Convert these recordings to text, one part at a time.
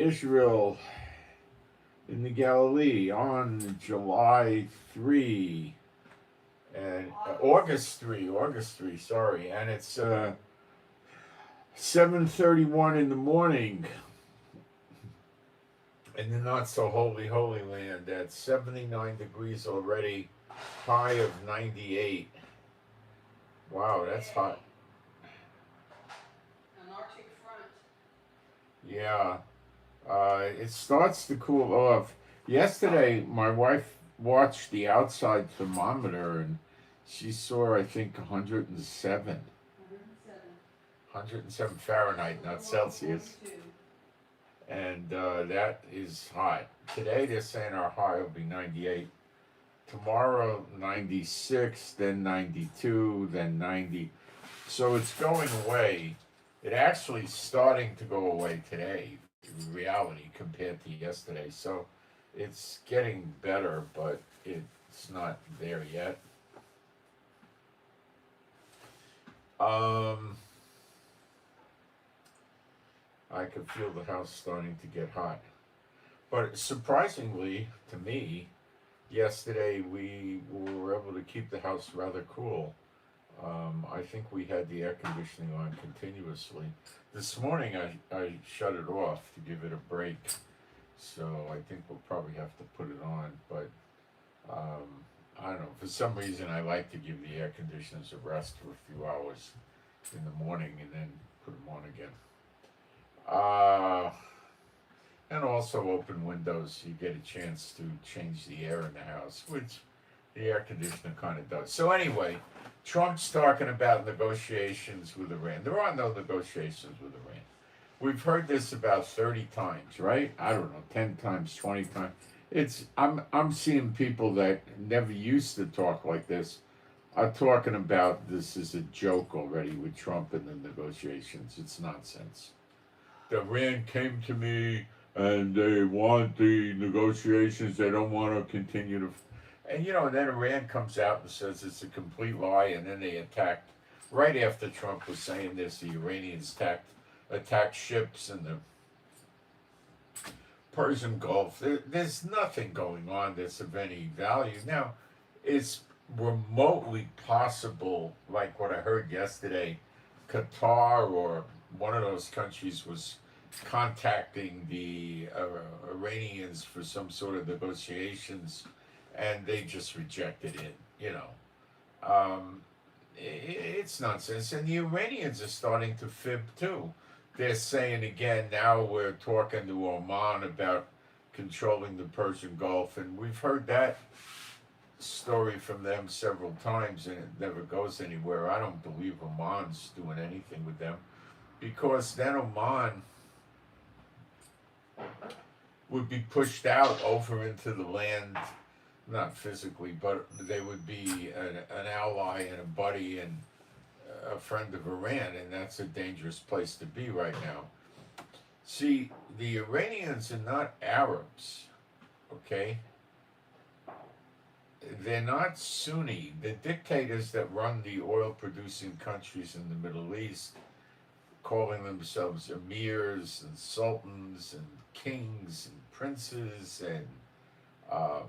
Israel in the Galilee on July 3 and August 3, sorry, and it's 7:31 in the morning in the not so holy land at 79 degrees already, high of 98. Wow, that's hot. An Arctic front. Yeah, it starts to cool off. Yesterday, my wife watched the outside thermometer and she saw, I think, 107. 107. 107 Fahrenheit, not Celsius. 42. And that is hot. Today, they're saying our high will be 98. Tomorrow, 96, then 92, then 90. So it's going away. It actually starting to go away today, in reality, compared to yesterday. So it's getting better, but it's not there yet. I could feel the house starting to get hot. But surprisingly, to me, yesterday we were able to keep the house rather cool. I think we had the air conditioning on continuously. This morning I shut it off to give it a break. So I think we'll probably have to put it on. But I don't know. For some reason, I like to give the air conditioners a rest for a few hours in the morning and then put them on again. Uh, and also open windows. You get a chance to change the air in the house, which the air conditioner kind of does. So anyway, Trump's talking about negotiations with Iran. There are no negotiations with Iran. We've heard this about 30 times, right? I don't know, 10 times, 20 times. I'm seeing people that never used to talk like this are talking about this as a joke already with Trump and the negotiations. It's nonsense. The Iran came to me and they want the negotiations. They don't want to continue to. And then Iran comes out and says it's a complete lie, and then they attacked. Right after Trump was saying this, the Iranians attacked ships in the Persian Gulf. There's nothing going on that's of any value. Now, it's remotely possible, like what I heard yesterday, Qatar or one of those countries was contacting the Iranians for some sort of negotiations, and they just rejected it. It's nonsense, and the Iranians are starting to fib too. They're saying again now we're talking to Oman about controlling the Persian Gulf, and we've heard that story from them several times, and it never goes anywhere. I don't believe Oman's doing anything with them because then Oman would be pushed out over into the land, not physically, but they would be an ally and a buddy and a friend of Iran, and that's a dangerous place to be right now. See, the Iranians are not Arabs, okay? They're not Sunni. The dictators that run the oil producing countries in the Middle East, calling themselves emirs and sultans and kings and princes and um,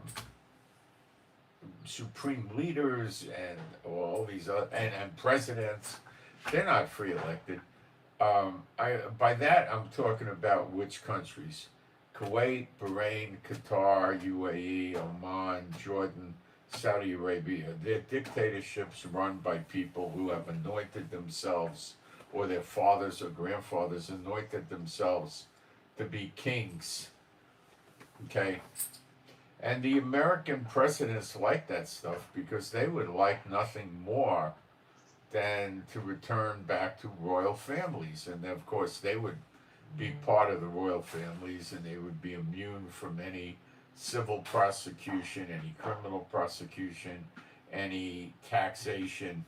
supreme leaders and all these other, and presidents, they're not free elected. By that I'm talking about which countries: Kuwait, Bahrain, Qatar, UAE, Oman, Jordan, Saudi Arabia. They're dictatorships run by people who have anointed themselves, or their fathers or grandfathers anointed themselves to be kings. Okay? And the American presidents like that stuff because they would like nothing more than to return back to royal families. And of course, they would be part of the royal families and they would be immune from any civil prosecution, any criminal prosecution, any taxation.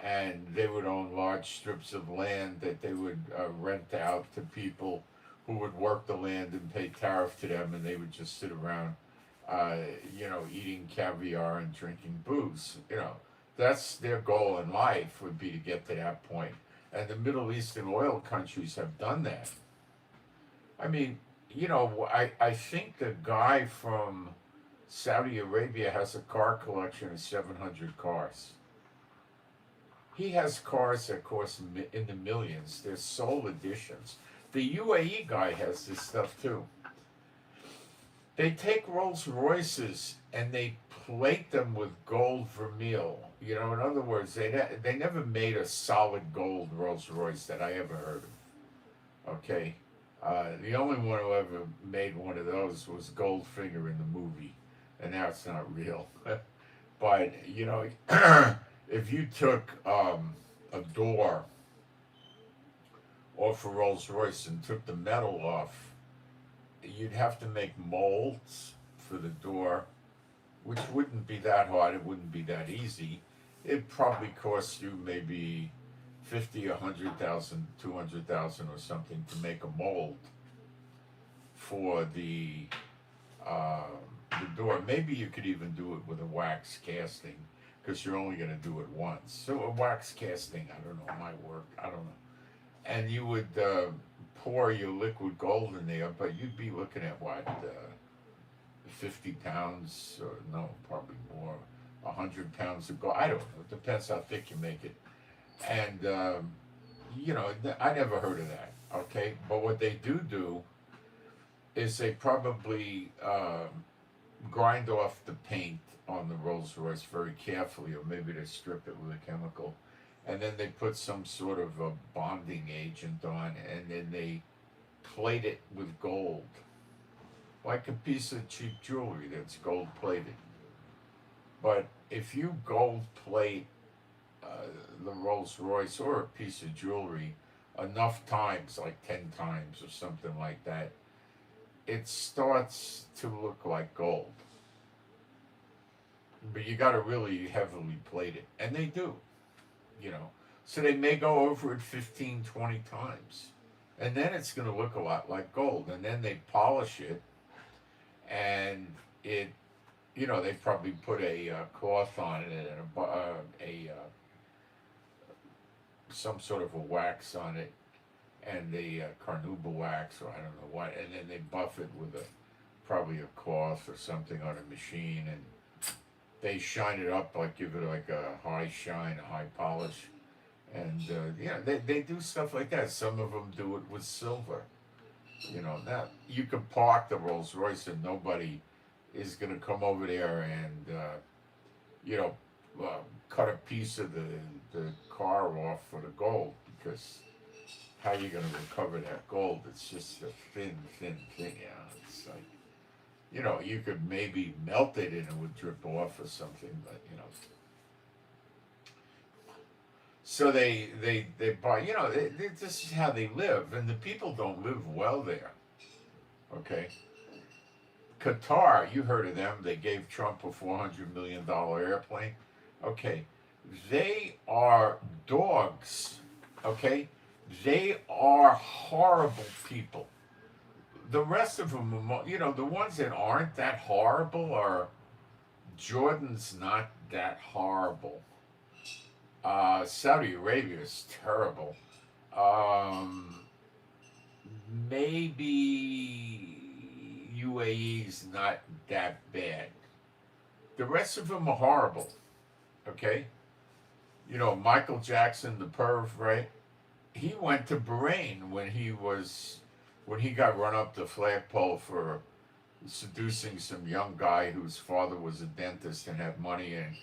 And they would own large strips of land that they would rent out to people who would work the land and pay tariff to them, and they would just sit around eating caviar and drinking booze. That's their goal in life would be to get to that. And the Middle Eastern oil countries have done that. I mean, I think the guy from Saudi Arabia has a car collection of 700 cars. He has cars that cost in the millions. They're sole editions. The UAE guy has this stuff too. They take Rolls Royces and they plate them with gold vermeil. In other words, they never made a solid gold Rolls Royce that I ever heard of. Okay, the only one who ever made one of those was Goldfinger in the movie, and now it's not real. But if you took a door off a Rolls Royce and took the metal off, you'd have to make molds for the door, which wouldn't be that hard. It wouldn't be that easy. It'd probably cost you maybe 50, 100,000, 200,000 or something to make a mold for uh, the door. Maybe you could even do it with a wax casting because you're only going to do it once. So a wax casting, I don't know, might work. I don't know. And you would pour your liquid gold in there, but you'd be looking at what, 50 pounds, or no, probably more, 100 pounds of gold. I don't know. It depends how thick you make it. And I never heard of that. Okay, but what they do is they probably grind off the paint on the Rolls Royce very carefully, or maybe they strip it with a chemical, and then they put some sort of a bonding agent on, and then they plate it with gold, like a piece of cheap jewelry that's gold plated. But if you gold plate the Rolls Royce or a piece of jewelry enough times, like 10 times or something like that, it starts to look like gold. But you got to really heavily plate it, and they do. you know. So they may go over it 15, 20 times. And then it's going to look a lot like gold. And then they polish it, and they probably put a cloth on it and some sort of a wax on it, and the carnauba wax, or I don't know what, and then they buff it with probably a cloth or something on a machine, and they shine it up, like give it like a high shine, a high polish, and they do stuff like that. Some of them do it with silver. Now you can park the Rolls Royce and nobody is going to come over there and cut a piece of the car off for the gold, because how are you going to recover that gold? It's just a thin thing. It's like, you could maybe melt it and it would drip off or something, but So they buy, this is how they live, and the people don't live well there. Okay. Qatar, you heard of them? They gave Trump a $400 million airplane. Okay, they are dogs. Okay, they are horrible people. The rest of them, the ones that aren't that horrible are Jordan's not that horrible. Saudi Arabia is terrible. Maybe UAE's not that bad. The rest of them are horrible. Okay? Michael Jackson, the perv, right? He went to Bahrain when he got run up the flagpole for seducing some young guy whose father was a dentist and had money, and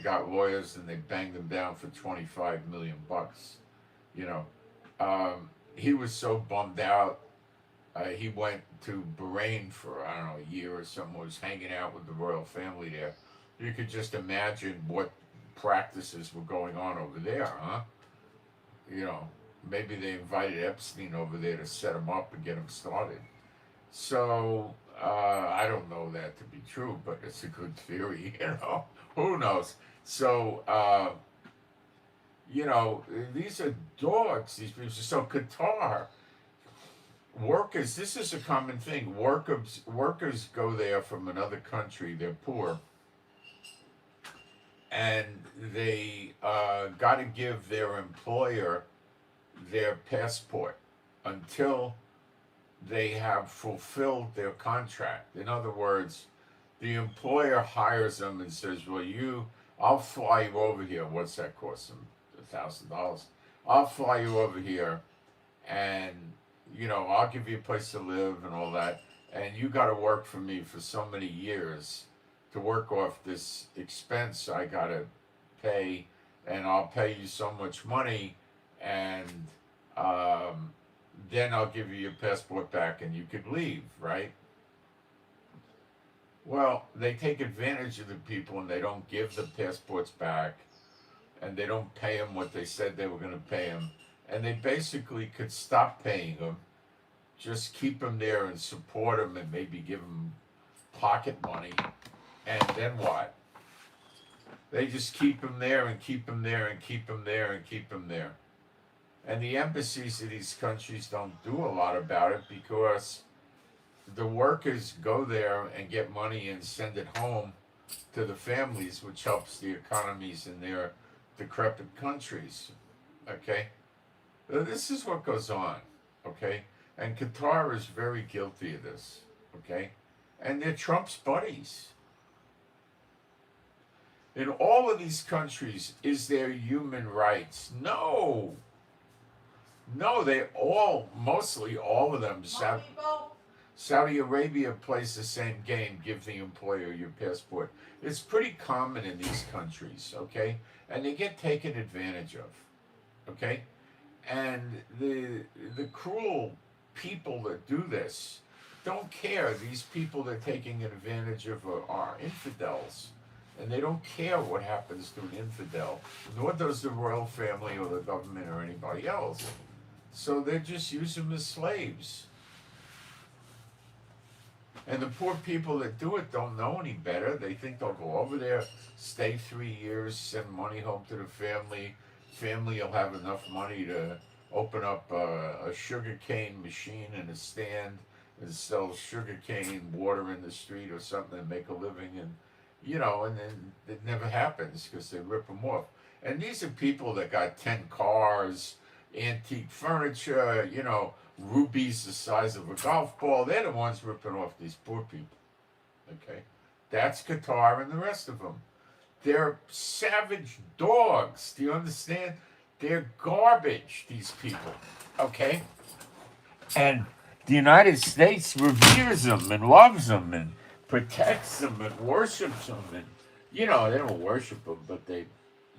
got lawyers, and they banged him down for $25 million. He was so bummed out. He went to Bahrain for, I don't know, a year or something, was hanging out with the royal family there. You could just imagine what practices were going on over there, huh? Maybe they invited Epstein over there to set him up and get him started. So, I don't know that to be true, but it's a good theory, Who knows? So, these are dogs, these people. So Qatar, workers, this is a common thing. Workers go there from another country, they're poor, and they got to give their employer their passport until they have fulfilled their contract. In other words, the employer hires them and says, "Well, I'll fly you over here. What's that cost them? $1,000. I'll fly you over here, and I'll give you a place to live and all that. And you got to work for me for so many years to work off this expense I got to pay, and I'll pay you so much money, and then I'll give you your passport back, and you could leave, right?" Well, they take advantage of the people, and they don't give the passports back, and they don't pay them what they said they were going to pay them, and they basically could stop paying them, just keep them there and support them, and maybe give them pocket money, and then what? They just keep them there and keep them there and keep them there and keep them there. And the embassies of these countries don't do a lot about it, because the workers go there and get money and send it home to the families, which helps the economies in their decrepit countries. Okay? This is what goes on. Okay? And Qatar is very guilty of this. Okay? And they're Trump's buddies. In all of these countries, is there human rights? No. No, mostly all of them. Saudi Arabia plays the same game, give the employer your passport. It's pretty common in these countries, okay? And they get taken advantage of, okay? And the cruel people that do this don't care. These people they're taking advantage of are infidels. And they don't care what happens to an infidel, nor does the royal family or the government or anybody else. So they just use them as slaves. And the poor people that do it don't know any better. They think they'll go over there, stay 3 years, send money home to the family. Family will have enough money to open up a sugarcane machine in a stand and sell sugarcane water in the street or something and make a living. And and then it never happens because they rip them off. And these are people that got 10 cars, antique furniture, rubies the size of a golf ball. They're the ones ripping off these poor people. Okay? That's Qatar and the rest of them. They're savage dogs. Do you understand? They're garbage, these people. Okay? And the United States reveres them and loves them and protects them and worships them. And, they don't worship them, but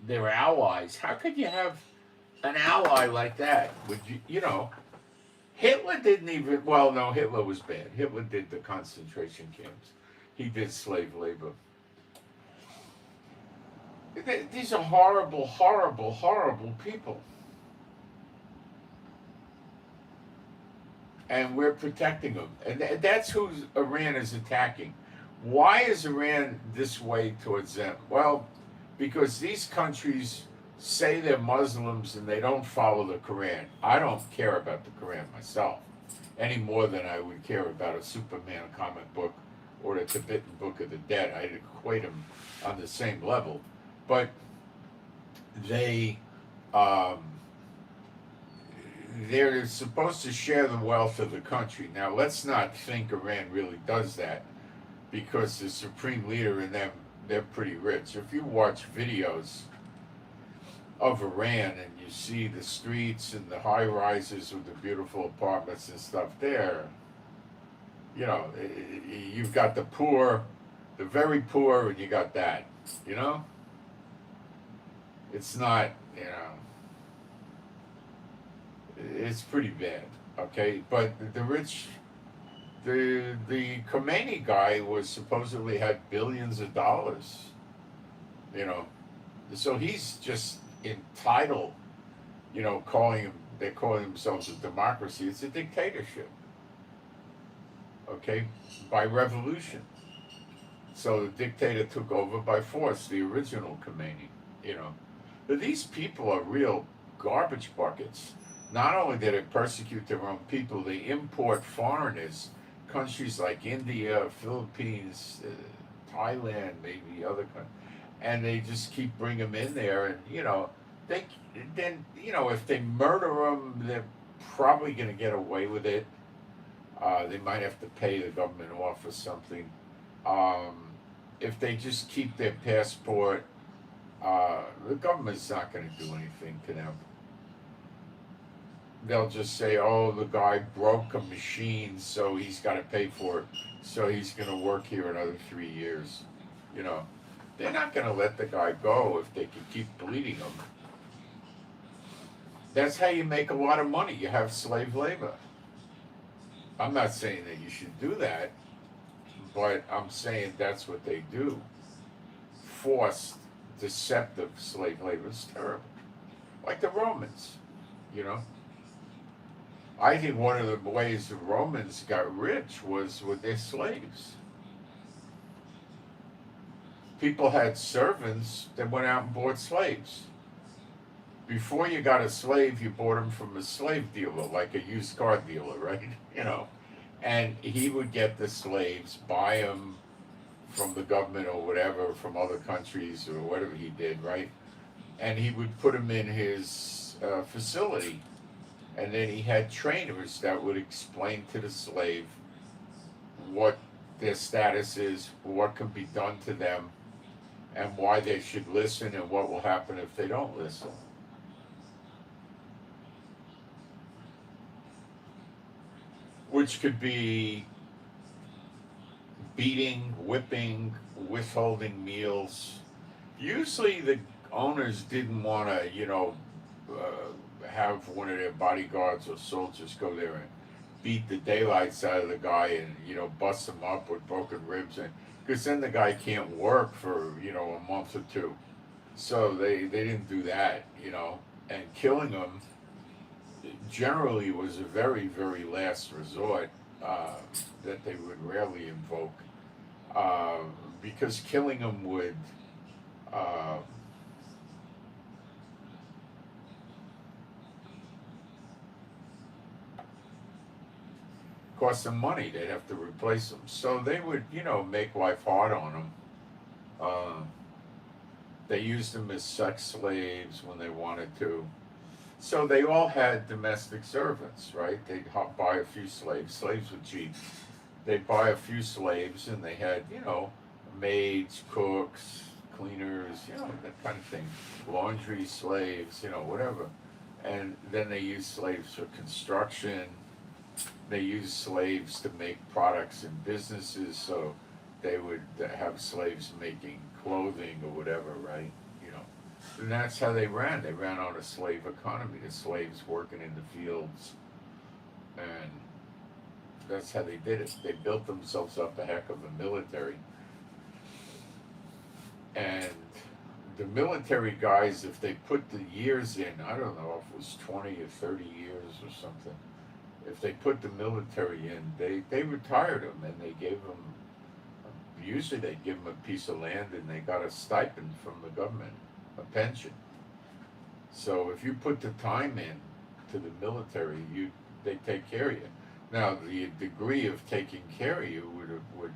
they're allies. How could you have an ally like that? Would you, Hitler didn't even, well, no, Hitler was bad. Hitler did the concentration camps. He did slave labor. These are horrible, horrible, horrible people. And we're protecting them. And that's who Iran is attacking. Why is Iran this way towards them? Well, because these countries say they're Muslims and they don't follow the Quran. I don't care about the Quran myself, any more than I would care about a Superman comic book or the Tibetan Book of the Dead. I'd equate them on the same level. But they're supposed to share the wealth of the country. Now, let's not think Iran really does that, because the supreme leader in them, they're pretty rich. If you watch videos of Iran and you see the streets and the high rises with the beautiful apartments and stuff there, you've got the poor, the very poor, and you got that, It's not, it's pretty bad, okay? But the rich, the Khomeini guy was supposedly had billions of dollars, So he's just entitled, they call themselves a democracy. It's a dictatorship, okay? By revolution. So the dictator took over by force, the original Khomeini, But these people are real garbage buckets. Not only do they persecute their own people, they import foreigners, countries like India, Philippines, Thailand, maybe other countries, and they just keep bringing them in there. And if they murder them, they're probably going to get away with it. They might have to pay the government off or something. Um, if they just keep their passport, the government's not going to do anything to them. They'll just say, oh, the guy broke a machine, so he's got to pay for it. So he's going to work here another 3 years. You know, they're not going to let the guy go if they can keep bleeding him. That's how you make a lot of money. You have slave labor. I'm not saying that you should do that, but I'm saying that's what they do. Forced, deceptive slave labor is terrible. Like the Romans, you know. I think one of the ways the Romans got rich was with their slaves. People had servants that went out and bought slaves. Before you got a slave, you bought him from a slave dealer, like a used car dealer, right? You know, and he would get the slaves, buy them from the government or whatever, from other countries or whatever he did, right? And he would put them in his facility. And then he had trainers that would explain to the slave what their status is, what can be done to them, and why they should listen and what will happen if they don't listen. Which could be beating, whipping, withholding meals. Usually the owners didn't want to, have one of their bodyguards or soldiers go there and beat the daylights out of the guy and, bust him up with broken ribs. And because then the guy can't work for, a month or two. So they didn't do that, and killing him generally was a very, very last resort that they would rarely invoke, because killing them would cost them money. They'd have to replace them. So they would, make life hard on them. They used them as sex slaves when they wanted to. So they all had domestic servants, right? They'd buy a few slaves. Slaves were cheap. They'd buy a few slaves, and they had, maids, cooks, cleaners, that kind of thing. Laundry slaves, whatever. And then they used slaves for construction. They used slaves to make products in businesses, so they would have slaves making clothing or whatever, right? And that's how they ran. They ran on a slave economy. The slaves working in the fields, and that's how they did it. They built themselves up a heck of a military. And the military guys, if they put the years in, I don't know if it was 20 or 30 years or something, if they put the military in, they retired them, and they gave them, usually they give them a piece of land, and they got a stipend from the government, a pension. So if you put the time in to the military, they take care of you. Now the degree of taking care of you would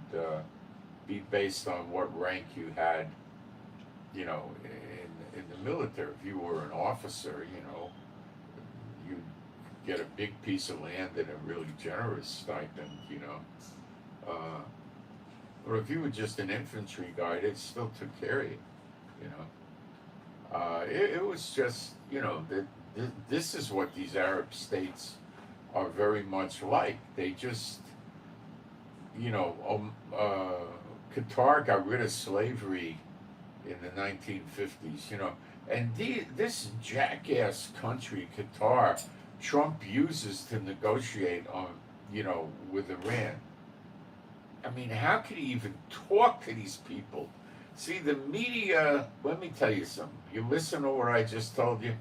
be based on what rank you had, in the military. If you were an officer, you'd get a big piece of land and a really generous stipend, or if you were just an infantry guy, they still took care of you, It was just, this is what these Arab states are very much like. They just, Qatar got rid of slavery in the 1950s, and this jackass country, Qatar, Trump uses to negotiate on, with Iran. I mean, how could he even talk to these people? See, the media, let me tell you something. You listen to what I just told you.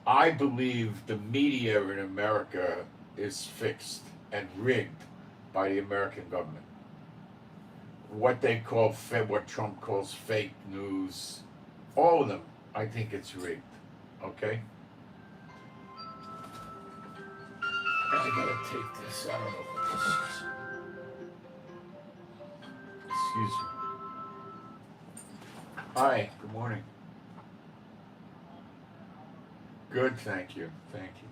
I believe the media in America is fixed and rigged by the American government. What they call, what Trump calls fake news, all of them, I think it's rigged. Okay? I gotta take this. I don't know what this is. Excuse me. Hi, good morning. Good, thank you. Thank you.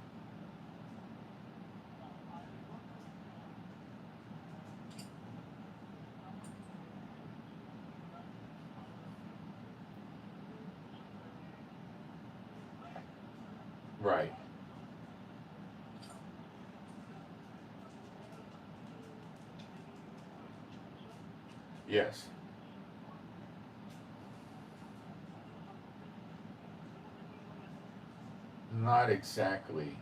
Right. Yes. Not exactly.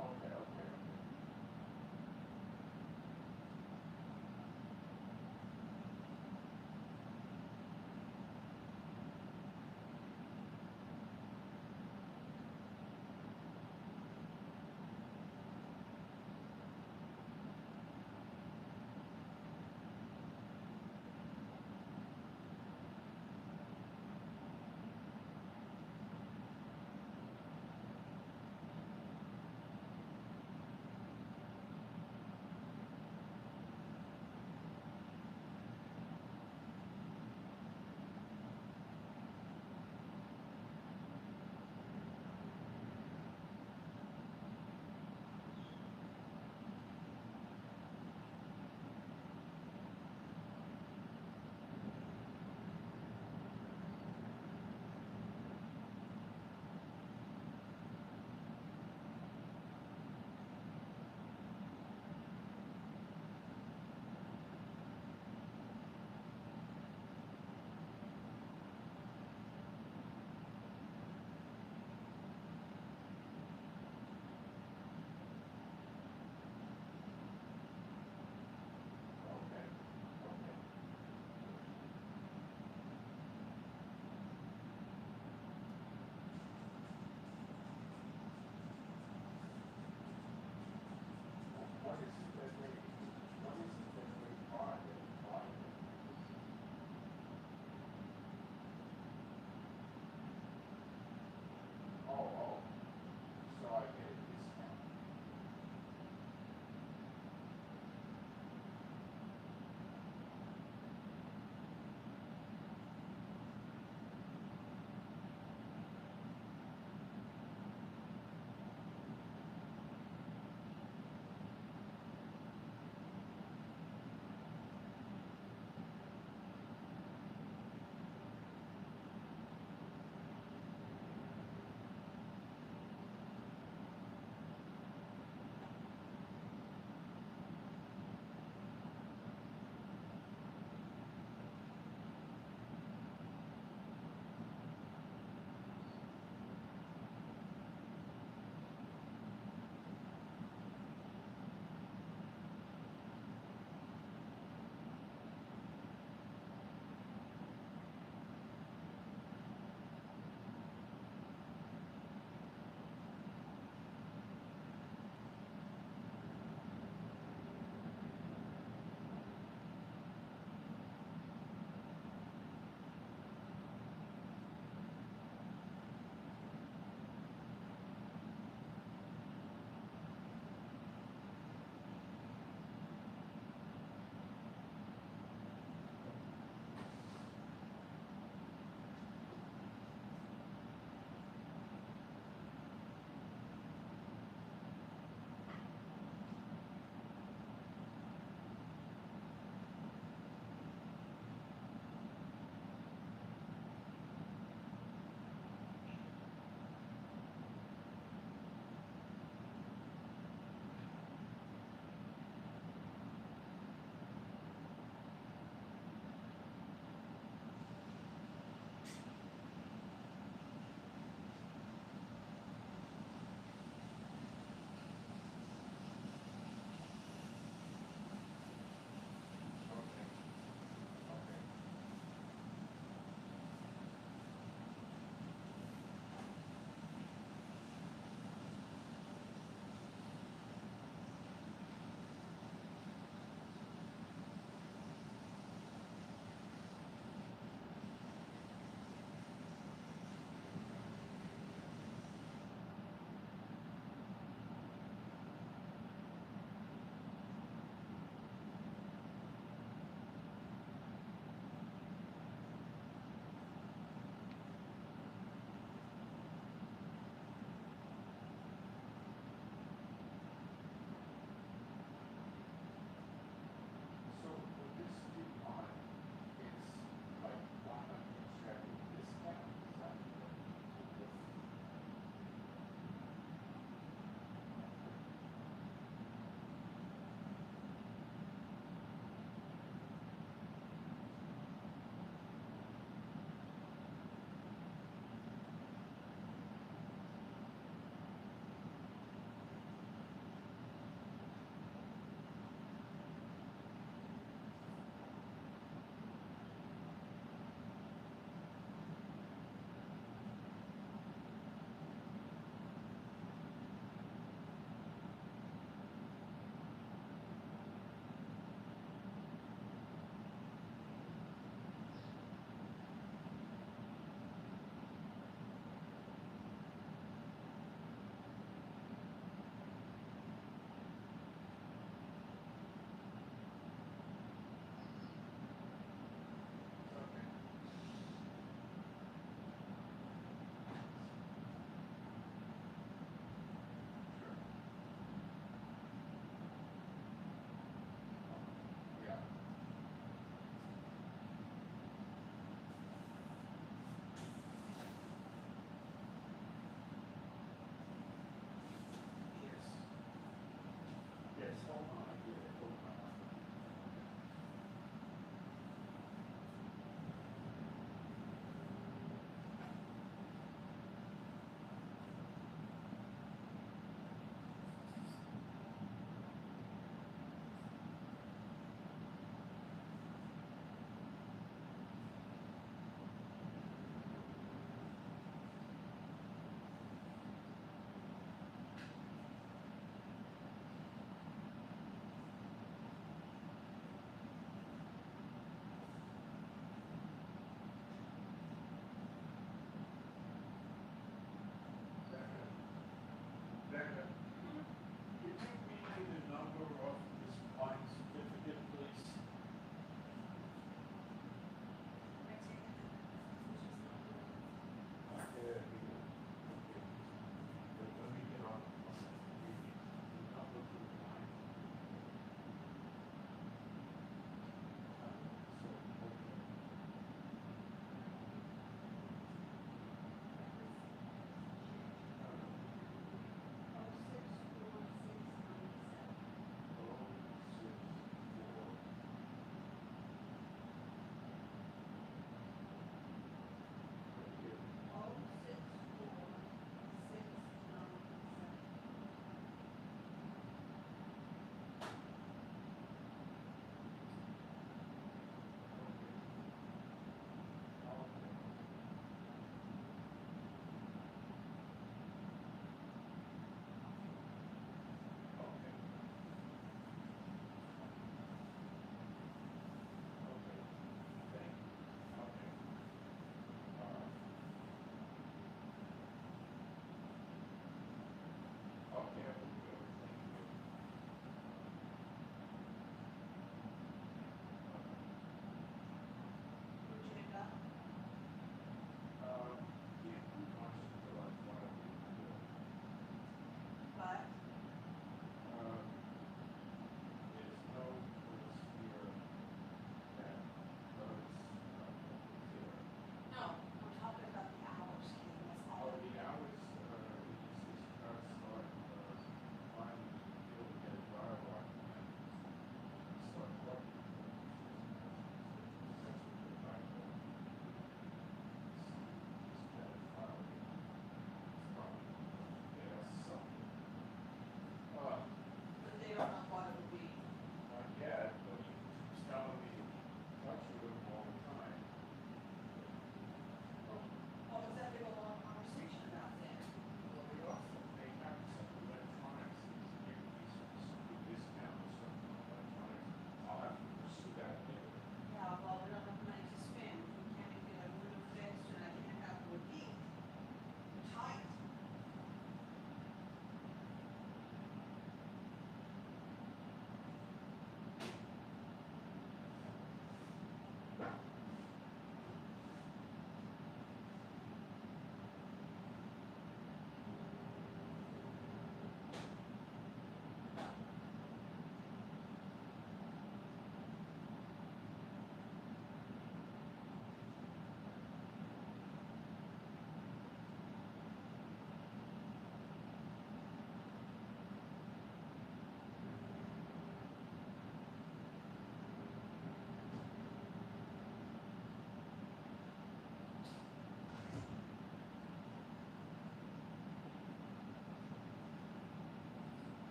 Okay.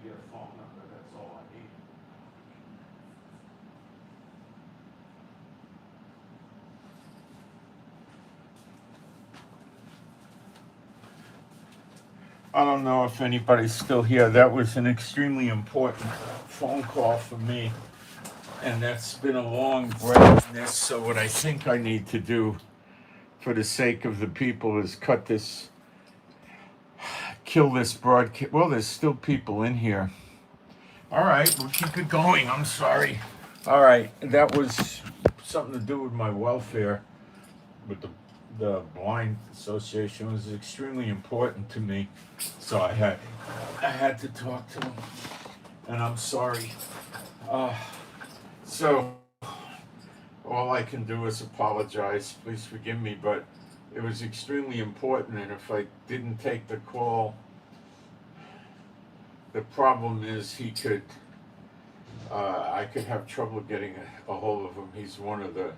get a phone number, that's all I need. I don't know if anybody's still here. That was an extremely important phone call for me. And that's been a long break in this. So what I think I need to do for the sake of the people is kill this broadcast. Well, there's still people in here. All right, we'll keep it going. I'm sorry. All right, that was something to do with my welfare with the blind association. It was extremely important to me, so I had to talk to them, and I'm sorry. So all I can do is apologize. Please forgive me, but it was extremely important, and if I didn't take the call, the problem is I could have trouble getting a hold of him. He's one of the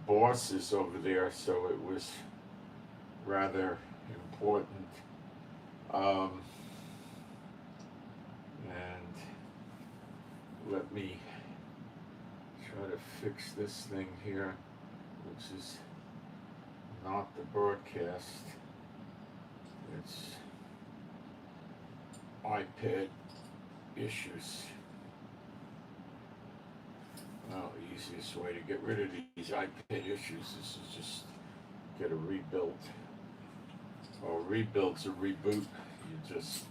bosses over there, so it was rather important. And let me try to fix this thing here, which is not the broadcast. It's iPad issues. Well, the easiest way to get rid of these iPad issues is to just get a rebuild. Well, rebuild's a reboot. You just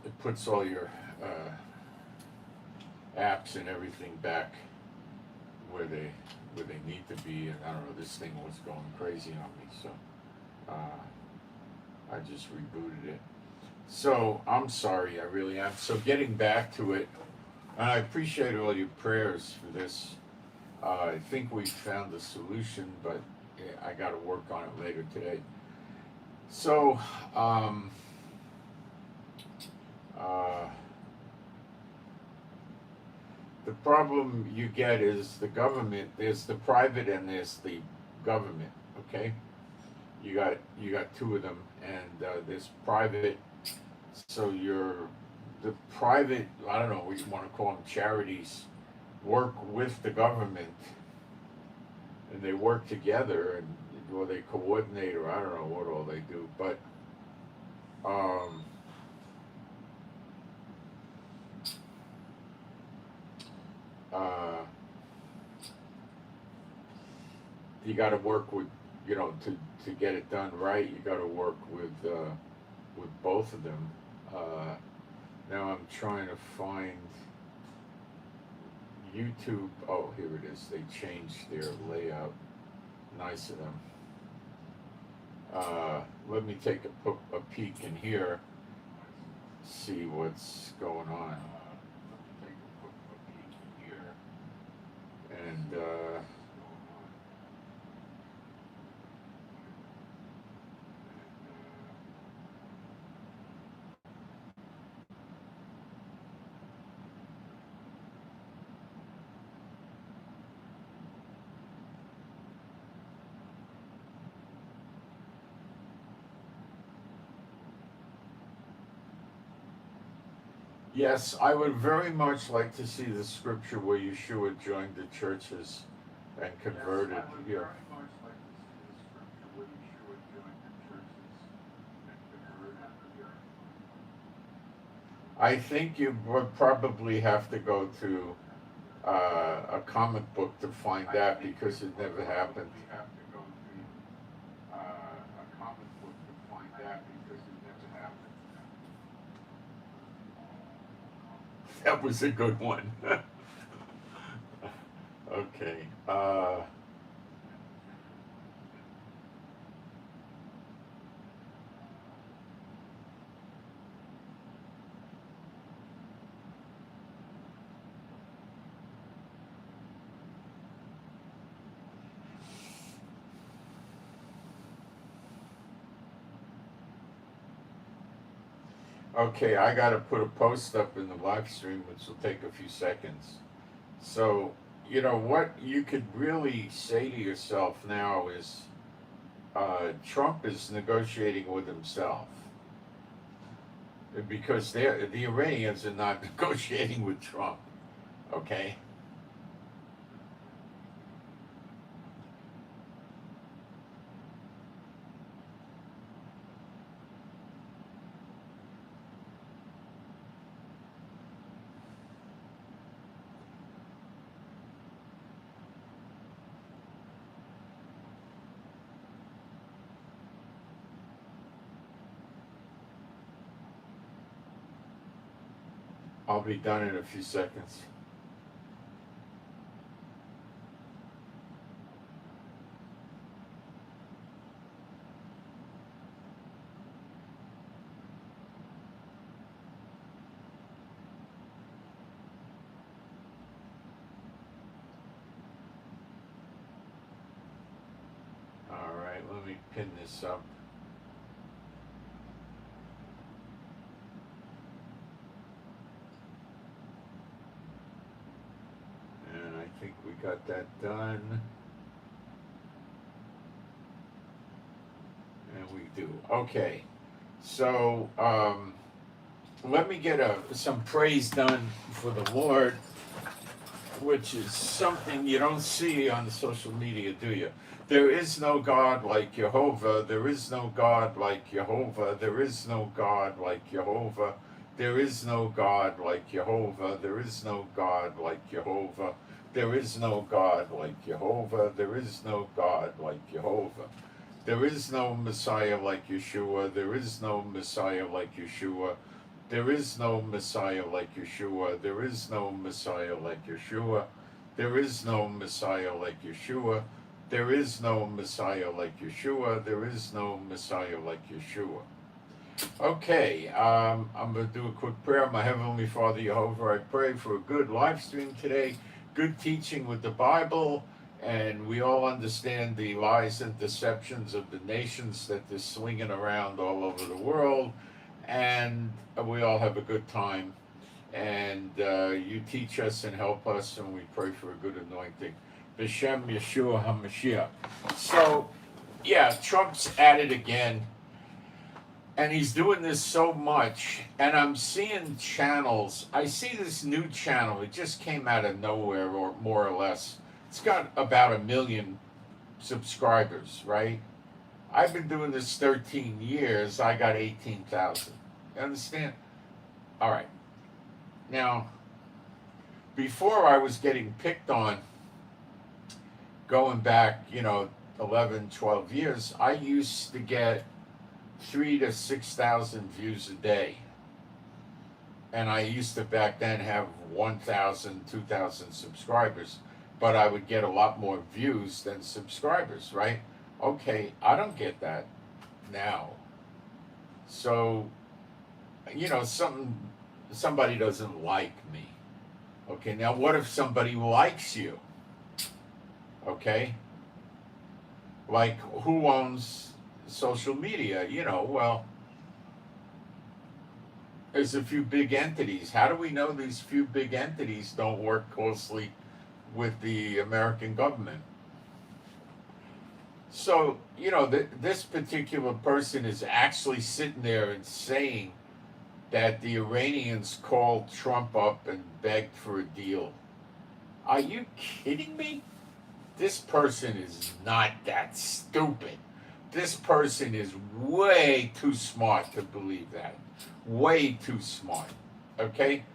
it puts all your apps and everything back where they need to be. And I don't know, this thing was going crazy on me, so I just rebooted it. So I'm sorry, I really am. So getting back to it, and I appreciate all your prayers for this. I think we found a solution, but I got to work on it later today. So, the problem you get is the government. There's the private and there's the government. Okay, you got two of them, and there's private. So the private, I don't know what you want to call them, charities, work with the government, and they work together, and or they coordinate, or I don't know what all they do, but you got to work with, to get it done right. You got to work with both of them. Now I'm trying to find YouTube. Oh, here it is. They changed their layout. Nice of them. Let me take a peek in here, see what's going on. Let me take a peek in here, and yes, I would very much like to see the scripture where Yeshua joined the churches and converted. Yes, I would very much like to see the scripture where Yeshua joined the churches and converted. I think you would probably have to go to a comic book to find that, because it never happened. That was a good one. Okay. Okay, I got to put a post up in the live stream, which will take a few seconds. So, what you could really say to yourself now is Trump is negotiating with himself. because the Iranians are not negotiating with Trump. Okay. I'll be done in a few seconds. All right, let me pin this up. And I think we got that done. And we do. Okay. So, let me get some praise done for the Lord, which is something you don't see on social media, do you? There is no God like Jehovah. There is no God like Jehovah. There is no God like Jehovah. There is no God like Jehovah. There is no God like Jehovah. There is no God like Jehovah. There is no God like Jehovah. There is no Messiah like Yeshua. There is no Messiah like Yeshua. There is no Messiah like Yeshua. There is no Messiah like Yeshua. There is no Messiah like Yeshua. There is no Messiah like Yeshua. There is no Messiah like Yeshua. Okay, I'm going to do a quick prayer. My Heavenly Father, Jehovah, I pray for a good live stream today, good teaching with the Bible, and we all understand the lies and deceptions of the nations that they're swinging around all over the world, and we all have a good time. And you teach us and help us, and we pray for a good anointing. B'Shem Yeshua HaMashiach. So, yeah, Trump's at it again. And he's doing this so much, and I'm seeing channels. I see this new channel. It just came out of nowhere, or more or less. It's got about 1 million subscribers, right? I've been doing this 13 years. I got 18,000. You understand? All right. Now, before I was getting picked on, going back, 11, 12 years, I used to get 3,000 to 6,000 views a day. And I used to back then have 1,000, 2,000 subscribers, but I would get a lot more views than subscribers, right? Okay, I don't get that now. So, somebody doesn't like me. Okay, now what if somebody likes you? Okay? Like, who owns social media? Well, there's a few big entities. How do we know these few big entities don't work closely with the American government? So, this particular person is actually sitting there and saying that the Iranians called Trump up and begged for a deal. Are you kidding me? This person is not that stupid. This person is way too smart to believe that. Way too smart. Okay?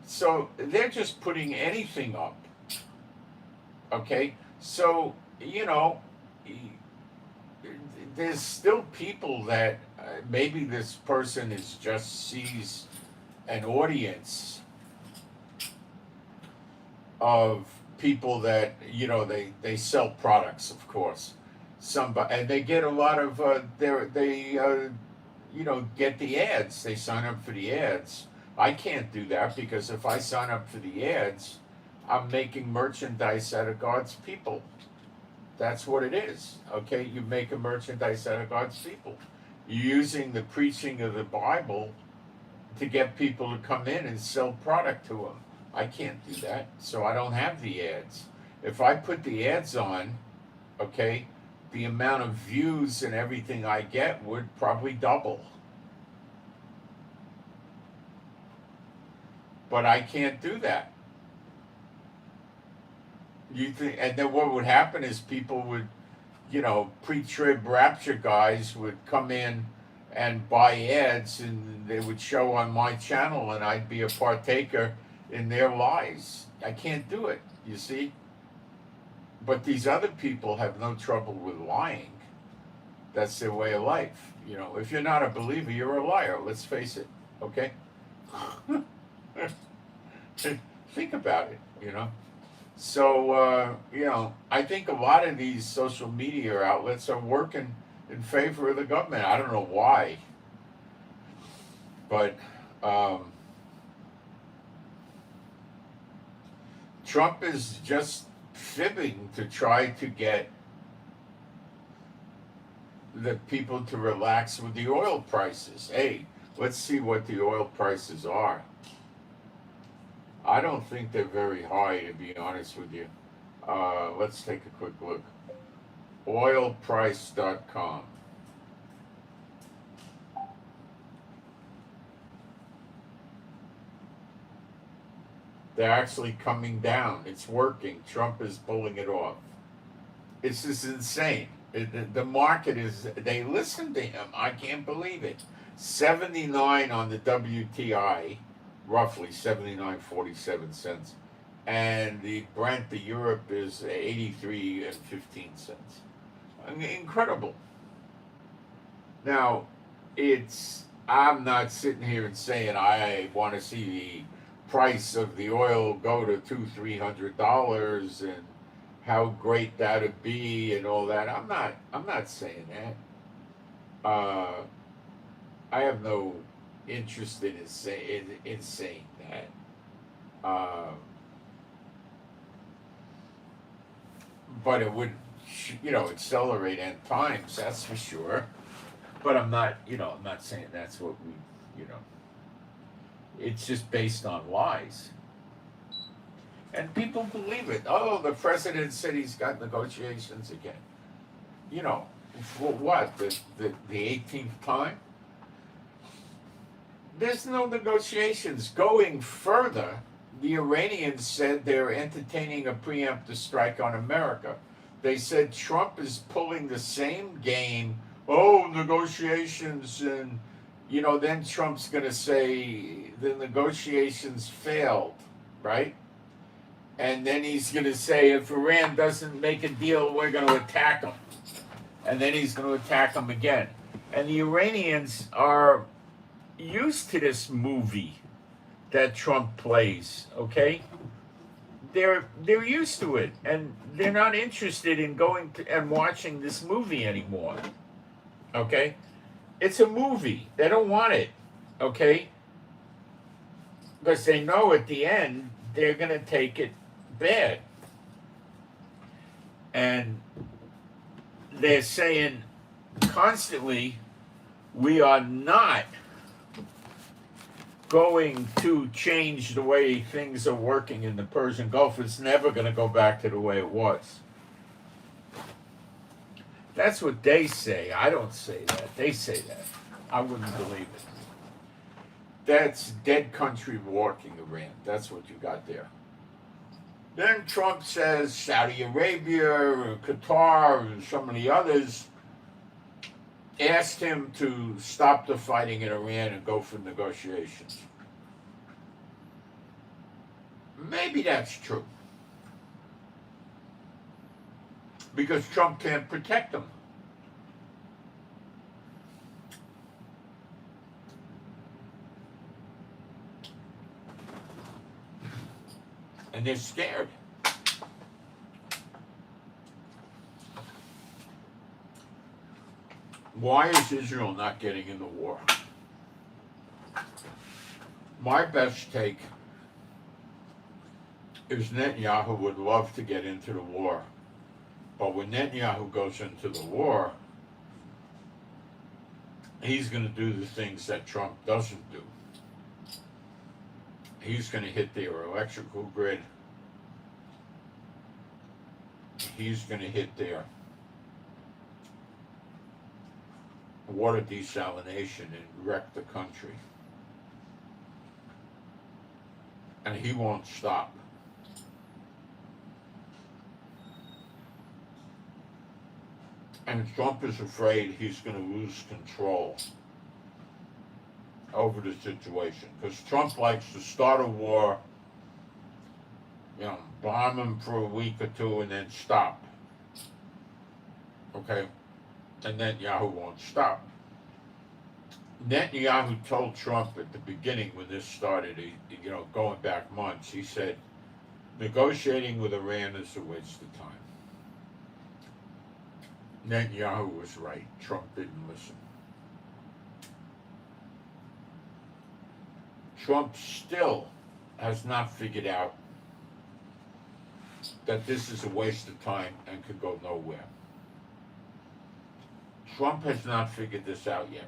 So they're just putting anything up. Okay? So, there's still people that maybe this person just sees an audience of people that they sell products, of course. And they get a lot of get the ads. They sign up for the ads. I can't do that, because if I sign up for the ads, I'm making merchandise out of God's people. That's what it is. Okay, you make a merchandise out of God's people. You're using the preaching of the Bible to get people to come in and sell product to them. I can't do that, so I don't have the ads. If I put the ads on, okay, the amount of views and everything I get would probably double. But I can't do that. You think, and then what would happen is people would, pre-trib rapture guys would come in and buy ads, and they would show on my channel, and I'd be a partaker in their lies. I can't do it, you see? But these other people have no trouble with lying. That's their way of life. If you're not a believer, you're a liar. Let's face it, okay? Think about it. So, I think a lot of these social media outlets are working in favor of the government. I don't know why. But Trump is just fibbing to try to get the people to relax with the oil prices. Hey, let's see what the oil prices are. I don't think they're very high, to be honest with you. Let's take a quick look. Oilprice.com. They're actually coming down. It's working. Trump is pulling it off. It's just insane. The market is, they listen to him. I can't believe it. 79 on the WTI, roughly 79.47 cents. And the Brent, the Europe, is 83 and 15 cents. Incredible. Now, I'm not sitting here and saying I want to see the price of the oil go to $200-300 and how great that would be and all that. I'm not saying that. I have no interest in saying that. But it would, accelerate end times. That's for sure. But I'm not saying that's what we, It's just based on lies. And people believe it. Oh, the president said he's got negotiations again. For what? The 18th time? There's no negotiations. Going further, the Iranians said they're entertaining a preemptive strike on America. They said Trump is pulling the same game. Oh, negotiations, and then Trump's going to say the negotiations failed, right? And then he's going to say if Iran doesn't make a deal, we're going to attack them. And then he's going to attack them again. And the Iranians are used to this movie that Trump plays, okay? They're used to it, and they're not interested in going to and watching this movie anymore, okay? It's a movie. They don't want it, okay? Because they know at the end they're going to take it bad. And they're saying constantly, we are not going to change the way things are working in the Persian Gulf. It's never going to go back to the way it was. That's what they say. I don't say that. They say that. I wouldn't believe it. That's dead country walking Iran. That's what you got there. Then Trump says Saudi Arabia, Qatar, and some of the others asked him to stop the fighting in Iran and go for negotiations. Maybe that's true. Because Trump can't protect them. And they're scared. Why is Israel not getting in the war? My best take is Netanyahu would love to get into the war. But when Netanyahu goes into the war, he's going to do the things that Trump doesn't do. He's going to hit their electrical grid. He's going to hit their water desalination and wreck the country. and he won't stop. And Trump is afraid he's going to lose control over the situation because Trump likes to start a war, bomb him for a week or two and then stop. Okay? And Netanyahu won't stop. Netanyahu told Trump at the beginning when this started, going back months, he said, negotiating with Iran is a waste of time. Netanyahu was right. Trump didn't listen. Trump still has not figured out that this is a waste of time and could go nowhere. Trump has not figured this out yet.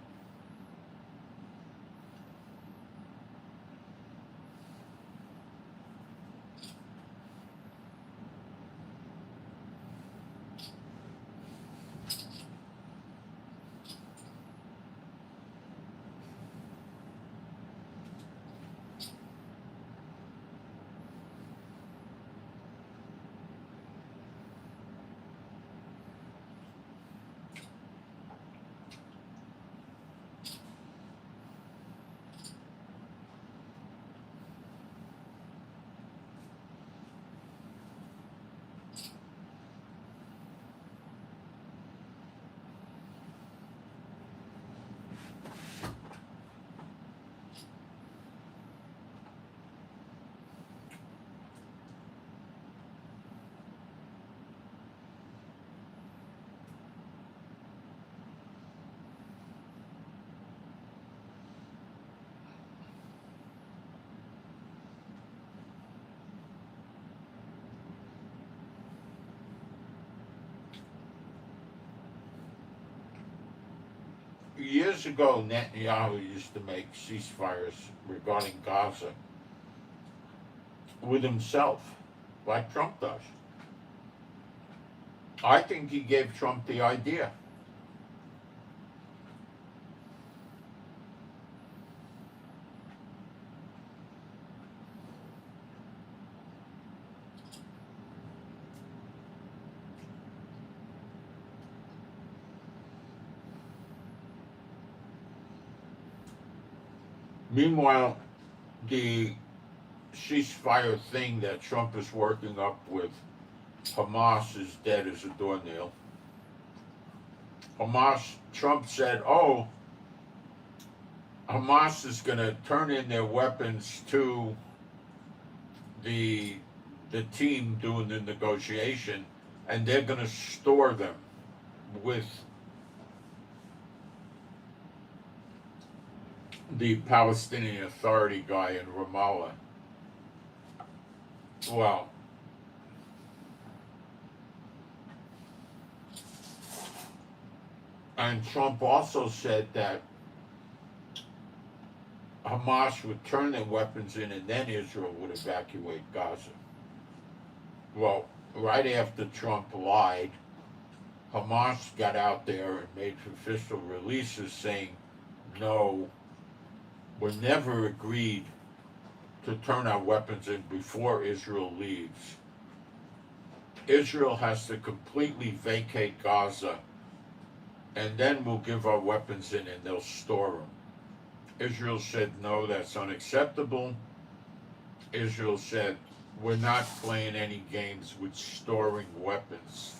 Years ago, Netanyahu used to make ceasefires regarding Gaza with himself, like Trump does. I think he gave Trump the idea. Meanwhile, the ceasefire thing that Trump is working up with Hamas is dead as a doornail. Trump said, Hamas is going to turn in their weapons to the team doing the negotiation, and they're going to store them with the Palestinian Authority guy in Ramallah. Well, and Trump also said that Hamas would turn their weapons in and then Israel would evacuate Gaza. Well, right after Trump lied, Hamas got out there and made official releases saying, no, we never agreed to turn our weapons in before Israel leaves. Israel has to completely vacate Gaza, and then we'll give our weapons in and they'll store them. Israel said, no, that's unacceptable. Israel said, we're not playing any games with storing weapons.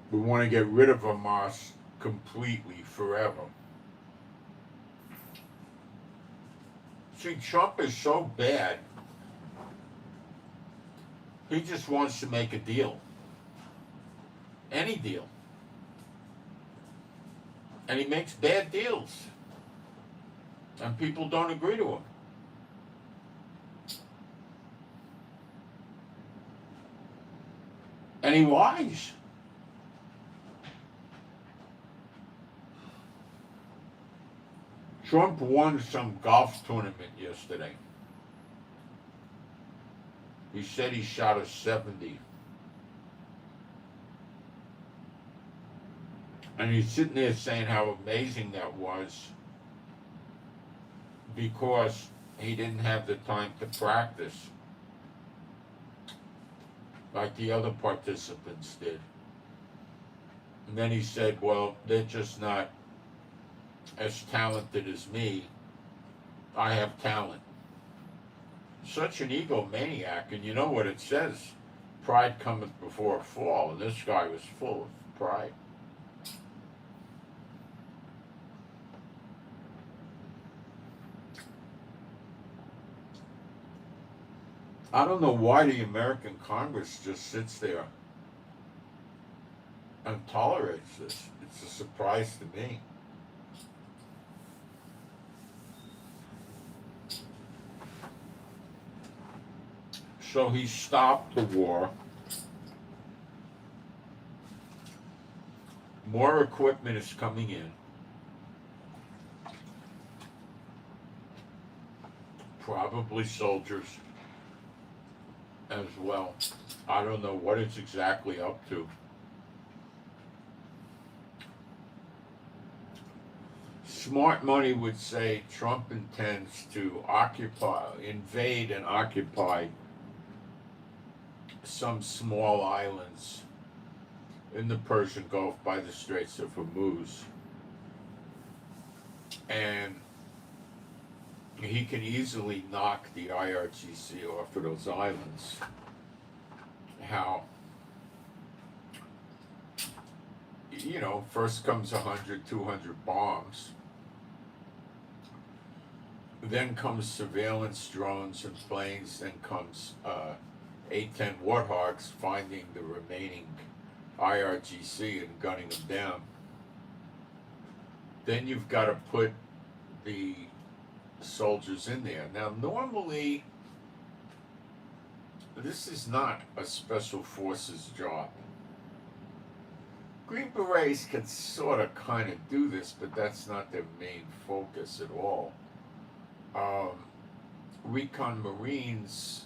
We want to get rid of Hamas completely, forever. See, Trump is so bad, he just wants to make a deal. Any deal. And he makes bad deals. And people don't agree to him. And he lies. Trump won some golf tournament yesterday. He said he shot a 70. And he's sitting there saying how amazing that was. because he didn't have the time to practice like the other participants did. And then he said, well, they're just not as talented as me. I have talent. Such an egomaniac, and you know what it says? Pride cometh before a fall, and this guy was full of pride. I don't know why the American Congress just sits there and tolerates this. It's a surprise to me. So he stopped the war. More equipment is coming in. Probably soldiers as well. I don't know what it's exactly up to. Smart money would say Trump intends to invade and occupy some small islands in the Persian Gulf by the Straits of Hormuz. And he can easily knock the IRGC off of those islands. How? You know, first comes 100, 200 bombs. Then comes surveillance drones and planes. Then comes 8-10 Warthogs finding the remaining IRGC and gunning them down. Then you've got to put the soldiers in there. Now, normally, this is not a special forces job. Green Berets can sort of kind of do this, but that's not their main focus at all. Recon Marines,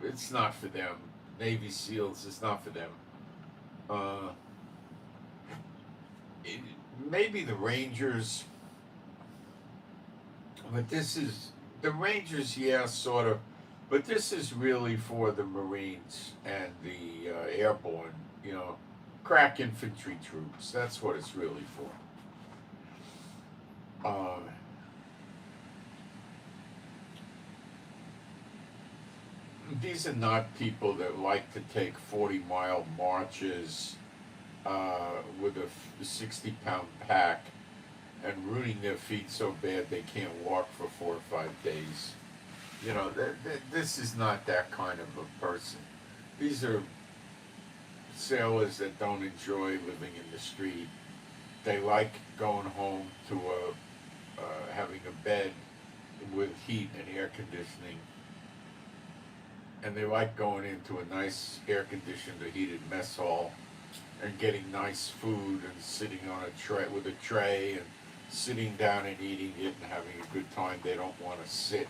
it's not for them. Navy SEALs, it's not for them. Maybe the Rangers, but this is, the Rangers, yeah, sort of, but this is really for the Marines and the airborne, you know, crack infantry troops. That's what it's really for. These are not people that like to take 40-mile marches with a 60-pound pack and ruining their feet so bad they can't walk for 4 or 5 days. You know, this is not that kind of a person. These are sailors that don't enjoy living in the street. They like going home to having a bed with heat and air conditioning. And they like going into a nice air-conditioned or heated mess hall and getting nice food and sitting on a tray with a tray and sitting down and eating it and having a good time. They don't want to sit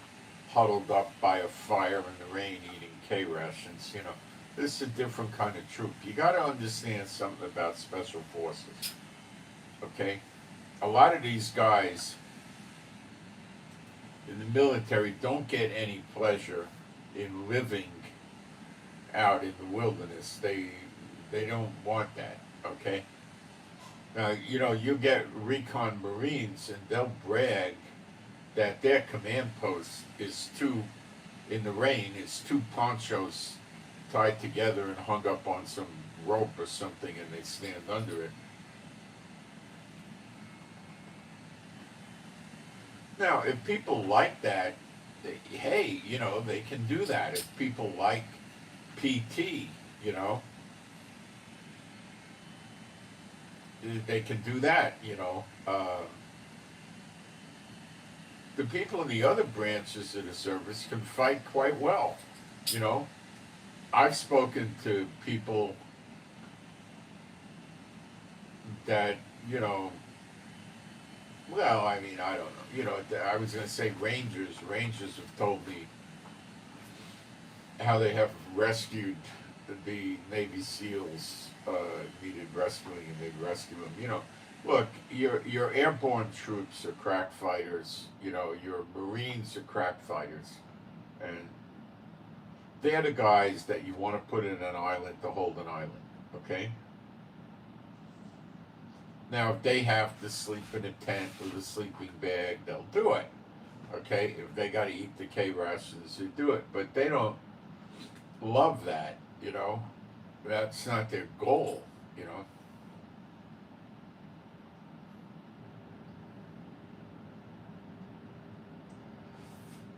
huddled up by a fire in the rain eating K-rations. You know, this is a different kind of troop. You got to understand something about special forces. Okay, a lot of these guys in the military don't get any pleasure in living out in the wilderness. They don't want that, okay? Now, you know, you get recon Marines and they'll brag that their command post is in the rain, is 2 ponchos tied together and hung up on some rope or something, and they stand under it. Now, if people like that, hey, you know, they can do that. If people like PT, you know, they can do that, you know. The people in the other branches of the service can fight quite well, you know. I've spoken to people that, you know, well, I mean, I don't know. You know, I was going to say Rangers. Rangers have told me how they have rescued the Navy SEALs needed rescuing, and they'd rescue them. You know, Look, your airborne troops are crack fighters. You know, your Marines are crack fighters, and they're the guys that you want to put in an island to hold an island. Okay. Now, if they have to sleep in a tent with a sleeping bag, they'll do it. Okay. If they got to eat the K rations, they do it. But they don't love that. You know, that's not their goal. You know.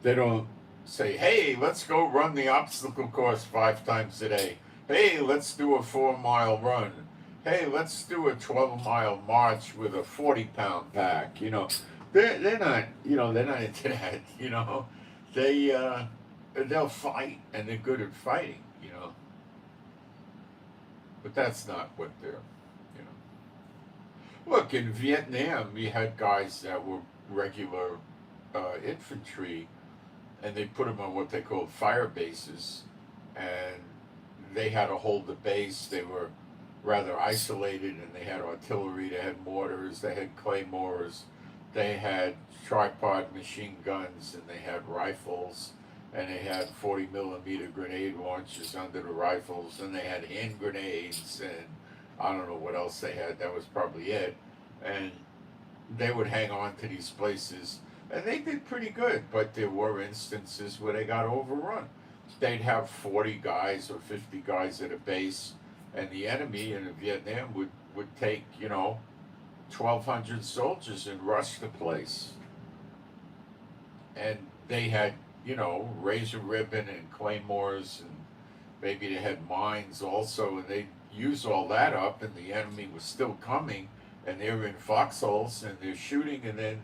They don't say, hey, let's go run the obstacle course 5 times a day. Hey, let's do a 4 mile run. Hey, let's do a 12-mile march with a 40-pound pack. You know, they're not, they're not into that, They, they'll fight and they're good at fighting. But that's not what you know. Look, in Vietnam, we had guys that were regular infantry, and they put them on what they called fire bases, and they had to hold the base. They were rather isolated, and they had artillery, they had mortars, they had claymores, they had tripod machine guns, and they had rifles, and they had 40 millimeter grenade launchers under the rifles, and they had hand grenades, and I don't know what else they had. That was probably it. And they would hang on to these places, and they did pretty good, but there were instances where they got overrun. They'd have 40 guys or 50 guys at a base, and the enemy in Vietnam would take 1,200 soldiers and rush the place. And they had razor ribbon and claymores, and maybe they had mines also, and they'd use all that up, and the enemy was still coming, and they're in foxholes and they're shooting, and then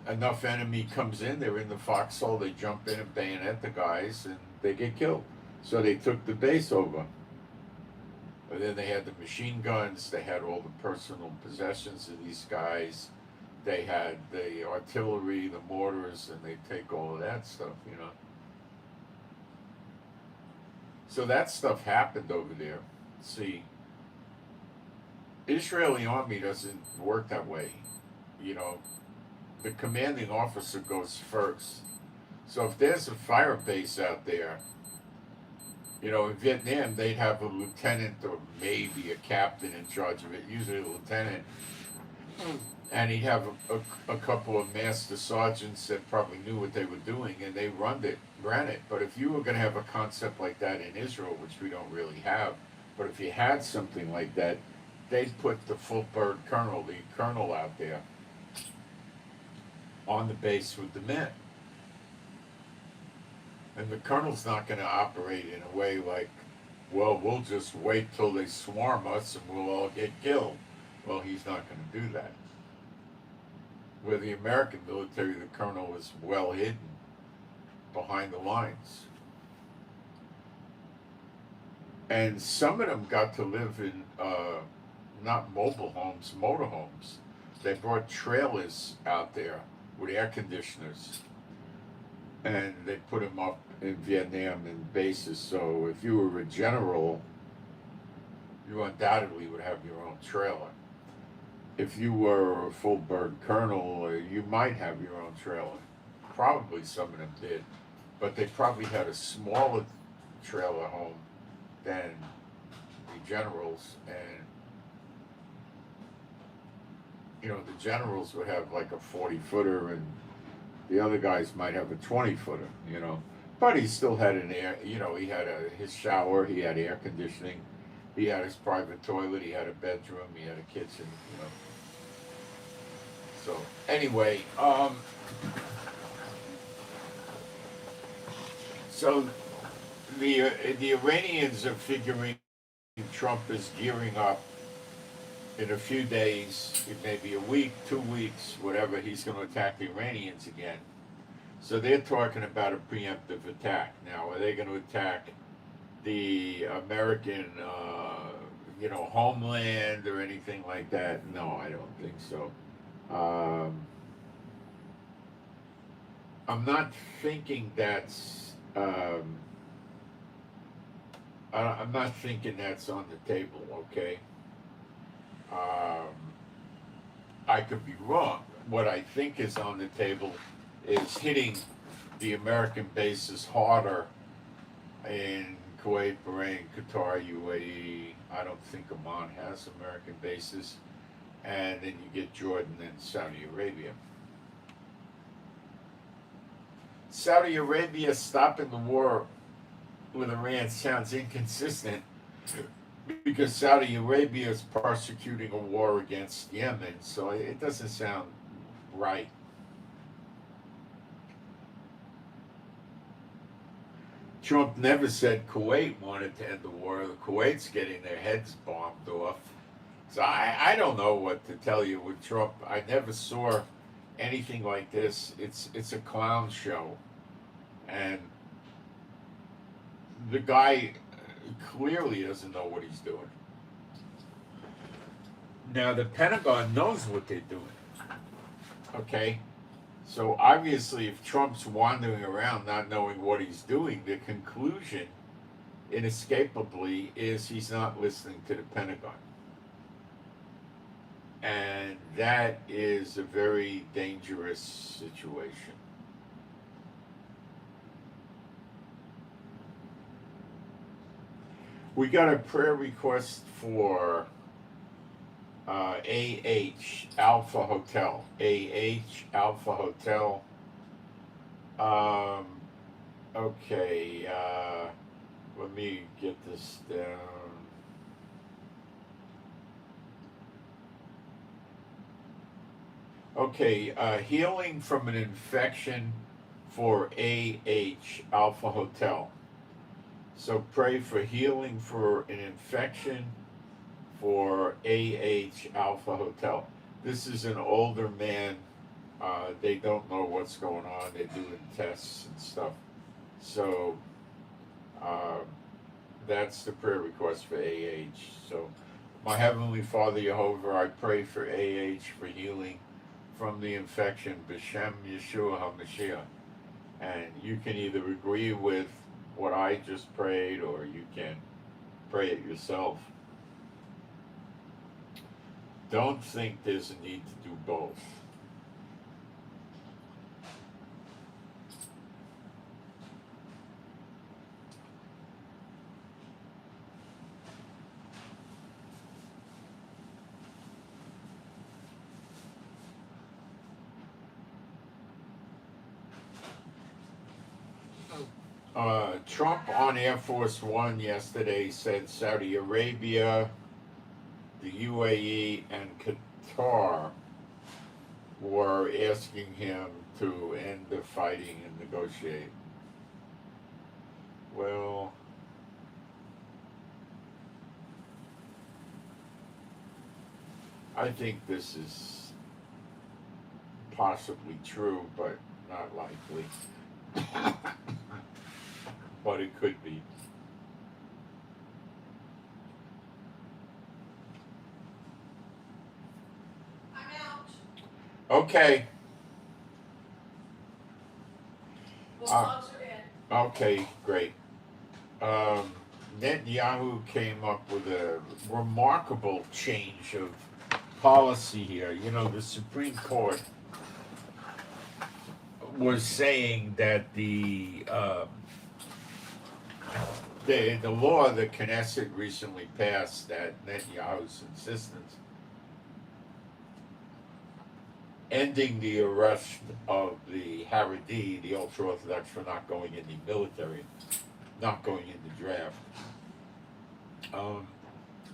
enough enemy comes in, they're in the foxhole, they jump in and bayonet the guys, and they get killed. So they took the base over. But then they had the machine guns, they had all the personal possessions of these guys, they had the artillery, the mortars, and they take all of that stuff. So that stuff happened over there. See, Israeli army doesn't work that way. The commanding officer goes first. So if there's a fire base out there, in Vietnam, they'd have a lieutenant or maybe a captain in charge of it, usually a lieutenant. And he'd have a couple of master sergeants that probably knew what they were doing, and they ran it. But if you were going to have a concept like that in Israel, which we don't really have, but if you had something like that, they'd put the full bird colonel, the colonel out there on the base with the men. And the colonel's not going to operate in a way like, well, we'll just wait till they swarm us and we'll all get killed. Well, he's not going to do that. Where the American military, the colonel is well hidden behind the lines. And some of them got to live in not mobile homes, motorhomes. They brought trailers out there with air conditioners, and they put them up in Vietnam in bases. So if you were a general, you undoubtedly would have your own trailer. If you were a full bird colonel, you might have your own trailer. Probably some of them did, but they probably had a smaller trailer home than the generals, and the generals would have like a 40-footer, and the other guys might have a 20-footer, But he still had an air, he had his shower, he had air conditioning, he had his private toilet, he had a bedroom, he had a kitchen, So anyway, so the Iranians are figuring Trump is gearing up in a few days, maybe a week, 2 weeks, whatever, he's going to attack the Iranians again. So they're talking about a preemptive attack. Now, are they going to attack the American, homeland or anything like that? No, I don't think so. I'm not thinking that's. I'm not thinking that's on the table. Okay. Um, I could be wrong. What I think is on the table is hitting the American bases harder in Kuwait, Bahrain, Qatar, UAE. I don't think Oman has American bases. And then you get Jordan and Saudi Arabia. Saudi Arabia stopping the war with Iran sounds inconsistent because Saudi Arabia is prosecuting a war against Yemen, so it doesn't sound right. Trump never said Kuwait wanted to end the war. The Kuwait's getting their heads bombed off. So I don't know what to tell you with Trump. I never saw anything like this. It's a clown show. And the guy clearly doesn't know what he's doing. Now the Pentagon knows what they're doing. Okay? So obviously if Trump's wandering around not knowing what he's doing, the conclusion inescapably is he's not listening to the Pentagon. And that is a very dangerous situation. We got a prayer request for AH Alpha Hotel. AH Alpha Hotel. Okay, let me get this down. Okay, healing from an infection for AH Alpha Hotel. So pray for healing for an infection for AH Alpha Hotel. This is an older man. They don't know what's going on. They're doing tests and stuff. So that's the prayer request for AH. So, my Heavenly Father Jehovah, I pray for AH for healing from the infection, B'Shem Yeshua HaMashiach. And you can either agree with what I just prayed or you can pray it yourself. Don't think there's a need to do both. Trump on Air Force One yesterday said Saudi Arabia, the UAE, and Qatar were asking him to end the fighting and negotiate. Well, I think this is possibly true, but not likely. But it could be. I'm out. Okay. Bulldogs are in. Okay, great. Netanyahu came up with a remarkable change of policy here. You know, the Supreme Court was saying that the law that Knesset recently passed at Netanyahu's insistence, ending the arrest of the Haredi, the ultra-Orthodox, for not going in the military, not going in the draft.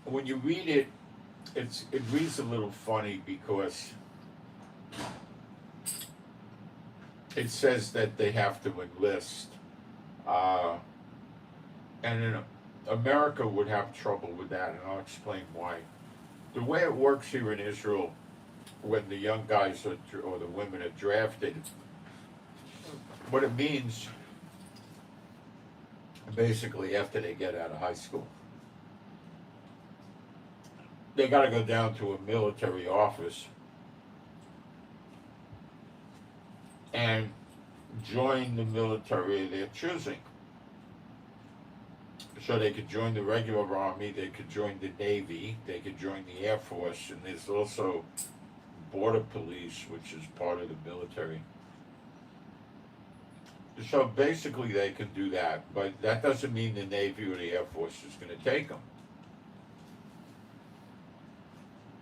When you read it, it reads a little funny because it says that they have to enlist. And in America would have trouble with that, and I'll explain why. The way it works here in Israel, when the young guys or the women are drafted, what it means, basically, after they get out of high school, they got to go down to a military office and join the military they're choosing. So they could join the regular army, they could join the Navy, they could join the Air Force, and there's also border police, which is part of the military. So basically they can do that, but that doesn't mean the Navy or the Air Force is going to take them.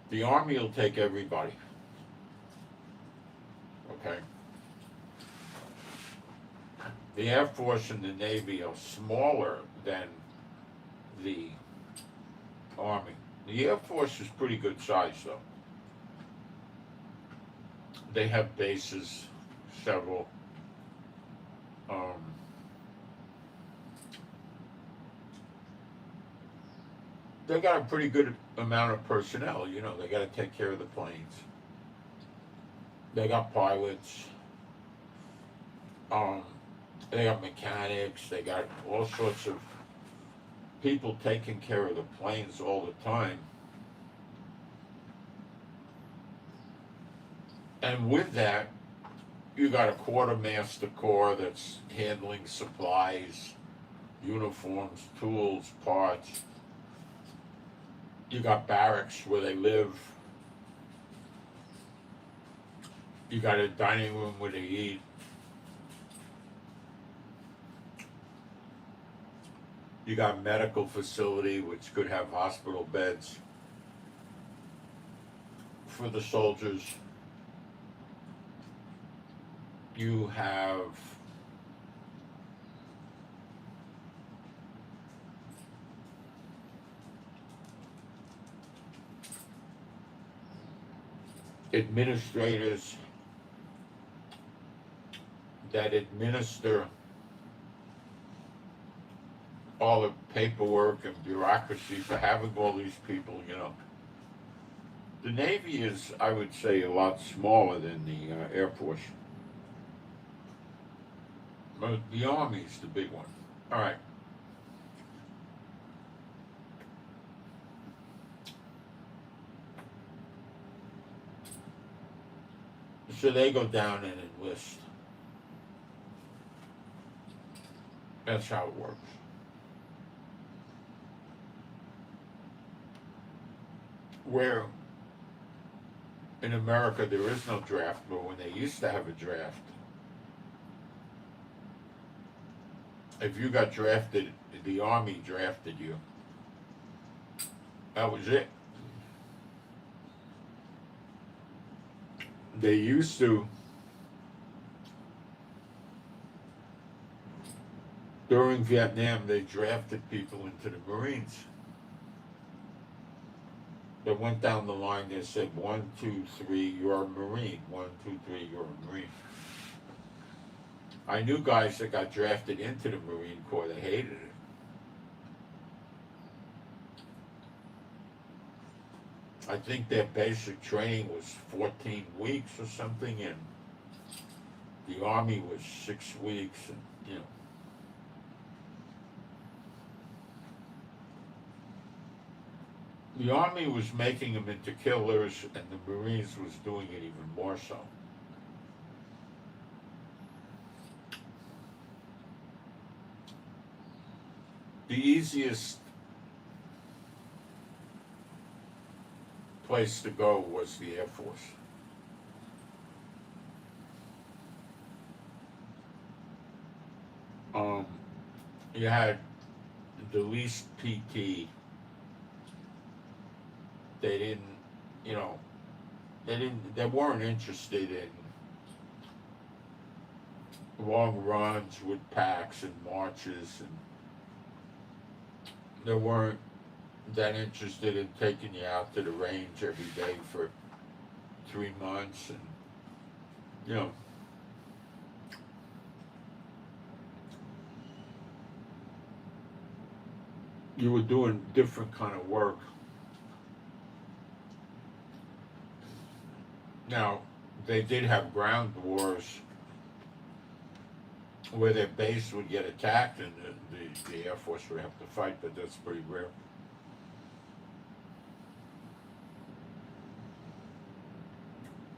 The Army will take everybody. Okay? The Air Force and the Navy are smaller than the Army. The Air Force is pretty good size though. They have bases, several. They got a pretty good amount of personnel, you know, they got to take care of the planes. They got pilots, they got mechanics, they got all sorts of people taking care of the planes all the time. And with that, you got a quartermaster corps that's handling supplies, uniforms, tools, parts. You got barracks where they live. You got a dining room where they eat. You got a medical facility which could have hospital beds for the soldiers. You have administrators that administer all the paperwork and bureaucracy for having all these people, you know. The Navy is, I would say, a lot smaller than the Air Force. But the Army's the big one. All right. So they go down and enlist. That's how it works. Where in America there is no draft, but when they used to have a draft, if you got drafted, the Army drafted you. That was it. They used to, during Vietnam, they drafted people into the Marines. They went down the line, they said, 1, 2, 3, you're a Marine. 1, 2, 3, you're a Marine. I knew guys that got drafted into the Marine Corps, they hated it. I think their basic training was 14 weeks or something, and the Army was 6 weeks, and you know. The Army was making them into killers, and the Marines was doing it even more so. The easiest place to go was the Air Force. You had the least PT. They didn't, you know, they weren't interested in long runs with packs and marches, and they weren't that interested in taking you out to the range every day for 3 months, and you know, you were doing different kind of work. Now, they did have ground wars where their base would get attacked and the Air Force would have to fight, but that's pretty rare.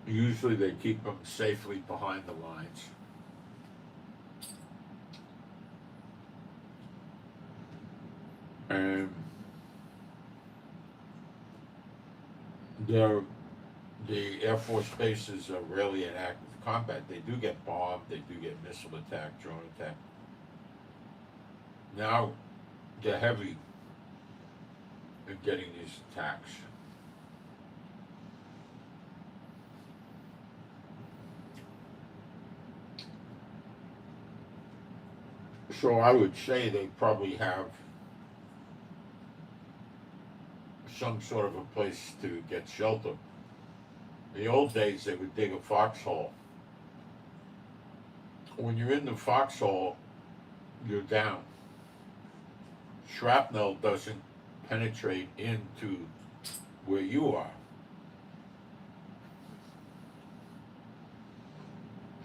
Usually they keep them safely behind the lines. the Air Force bases are rarely in active combat. They do get bombed, they do get missile attack, drone attack. Now they're heavy in getting these attacks. So I would say they probably have some sort of a place to get shelter. In the old days, they would dig a foxhole. When you're in the foxhole, you're down. Shrapnel doesn't penetrate into where you are.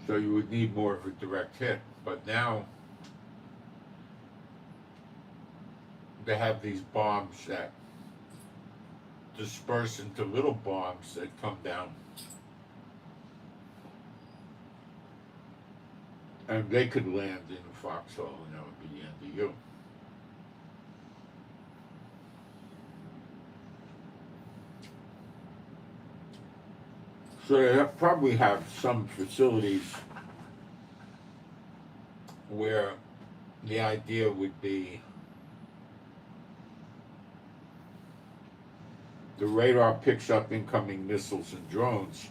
So you would need more of a direct hit. But now they have these bombs that disperse into little bombs that come down. And they could land in a foxhole and that would be the end of you. So they probably have some facilities where the idea would be the radar picks up incoming missiles and drones,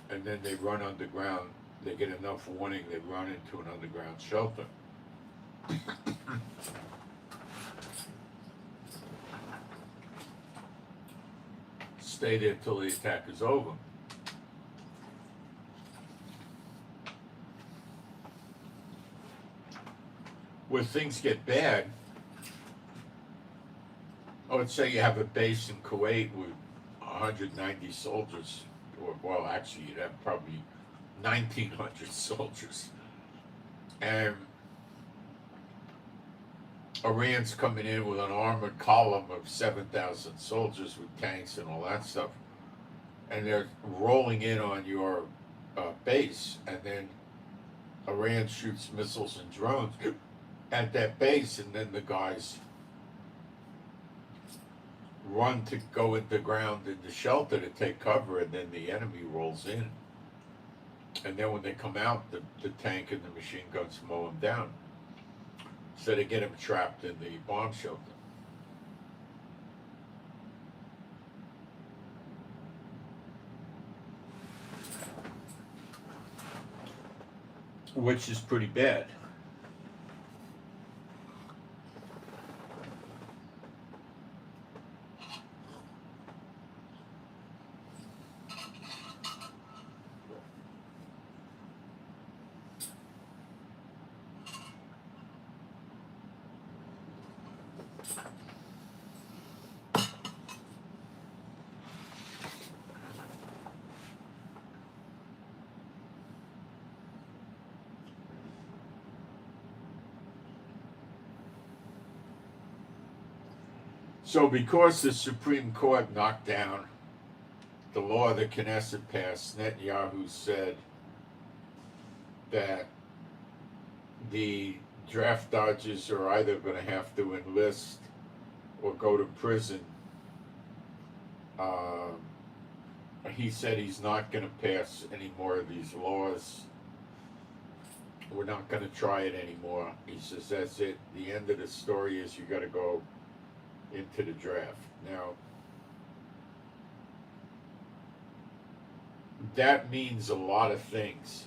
and then they run underground. They get enough warning, they run into an underground shelter. Stay there till the attack is over. Where things get bad, let's say you have a base in Kuwait with 190 soldiers, or well, actually you'd have probably 1,900 soldiers, and Iran's coming in with an armored column of 7,000 soldiers with tanks and all that stuff, and they're rolling in on your base, and then Iran shoots missiles and drones at that base, and then the guys run to go in the ground in the shelter to take cover, and then the enemy rolls in. And then when they come out, the tank and the machine guns mow them down. So they get them trapped in the bomb shelter. Which is pretty bad. So because the Supreme Court knocked down the law that Knesset passed, Netanyahu said that the draft dodgers are either going to have to enlist or go to prison. He said he's not going to pass any more of these laws. We're not going to try it anymore. He says that's it. The end of the story is you got to go into the draft. Now, that means a lot of things.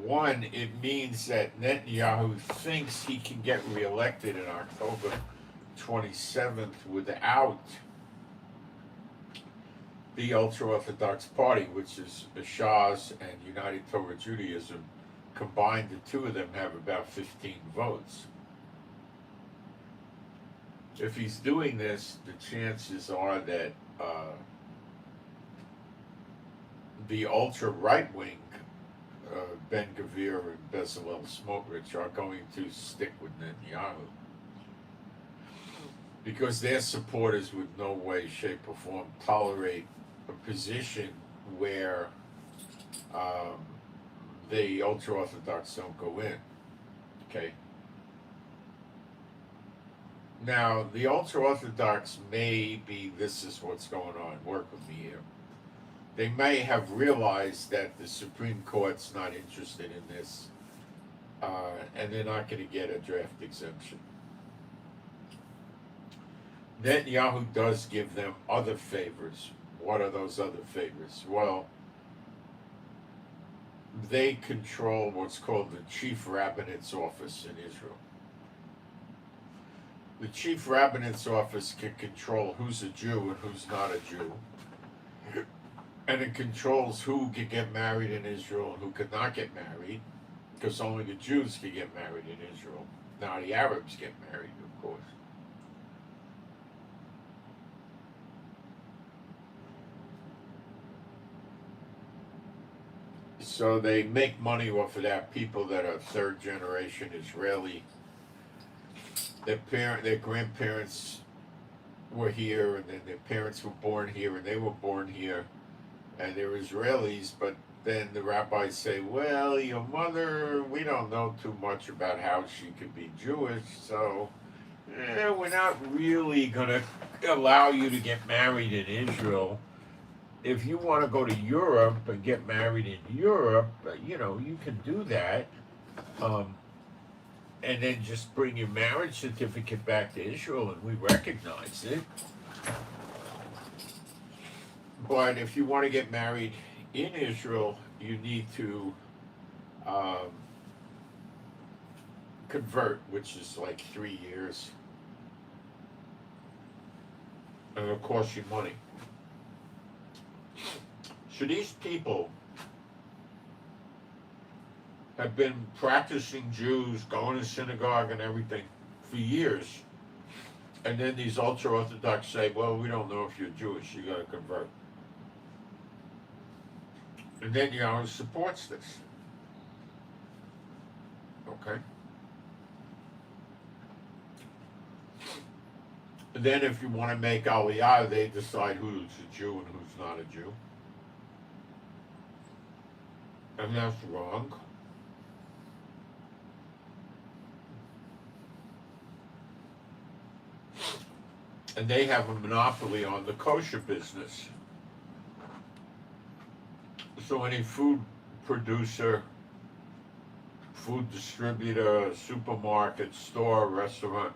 One, it means that Netanyahu thinks he can get reelected in October 27th without the ultra-Orthodox Party, which is the Shah's and United Torah Judaism. Combined, the two of them have about 15 votes. If he's doing this, the chances are that the ultra right wing, Ben Gvir and Bezalel Smotrich, are going to stick with Netanyahu because their supporters would no way, shape, or form tolerate a position where the ultra orthodox don't go in. Okay. Now, the ultra-Orthodox maybe this is what's going on. Work with me here. They may have realized that the Supreme Court's not interested in this, and they're not going to get a draft exemption. Netanyahu does give them other favors. What are those other favors? Well, they control what's called the chief rabbinate's office in Israel. The chief rabbinate's office can control who's a Jew and who's not a Jew. And it controls who can get married in Israel and who could not get married, because only the Jews can get married in Israel. Now the Arabs get married, of course. So they make money off of that. People that are third generation Israeli, their grandparents were here, and then their parents were born here, and they were born here, and they're Israelis. But then the rabbis say, well, your mother, we don't know too much about how she could be Jewish, so we're not really going to allow you to get married in Israel. If you want to go to Europe and get married in Europe, you can do that. And then just bring your marriage certificate back to Israel and we recognize it. But if you want to get married in Israel, you need to convert, which is like 3 years. And it'll cost you money. So these people have been practicing Jews, going to synagogue and everything for years. And then these ultra-Orthodox say, well, we don't know if you're Jewish, you gotta convert. And then Netanyahu supports this. Okay? And then if you want to make Aliyah, they decide who's a Jew and who's not a Jew. And that's wrong. And they have a monopoly on the kosher business. So any food producer, food distributor, supermarket, store, restaurant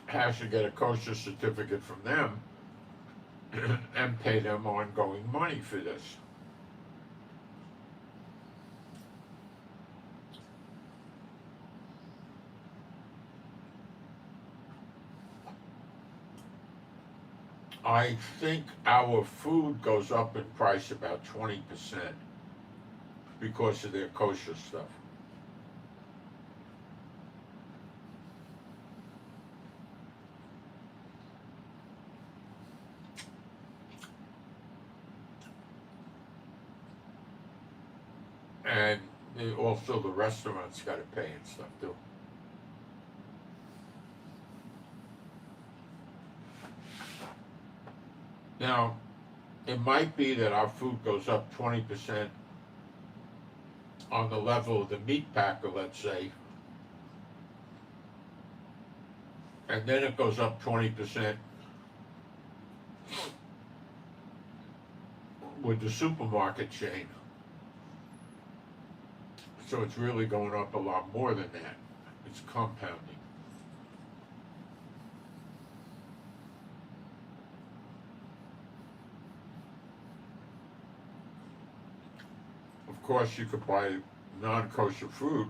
has to get a kosher certificate from them and pay them ongoing money for this. I think our food goes up in price about 20% because of their kosher stuff. And also the restaurants got to pay and stuff too. Now, it might be that our food goes up 20% on the level of the meat packer, let's say, and then it goes up 20% with the supermarket chain. So it's really going up a lot more than that. It's compounding. Of course, you could buy non-kosher food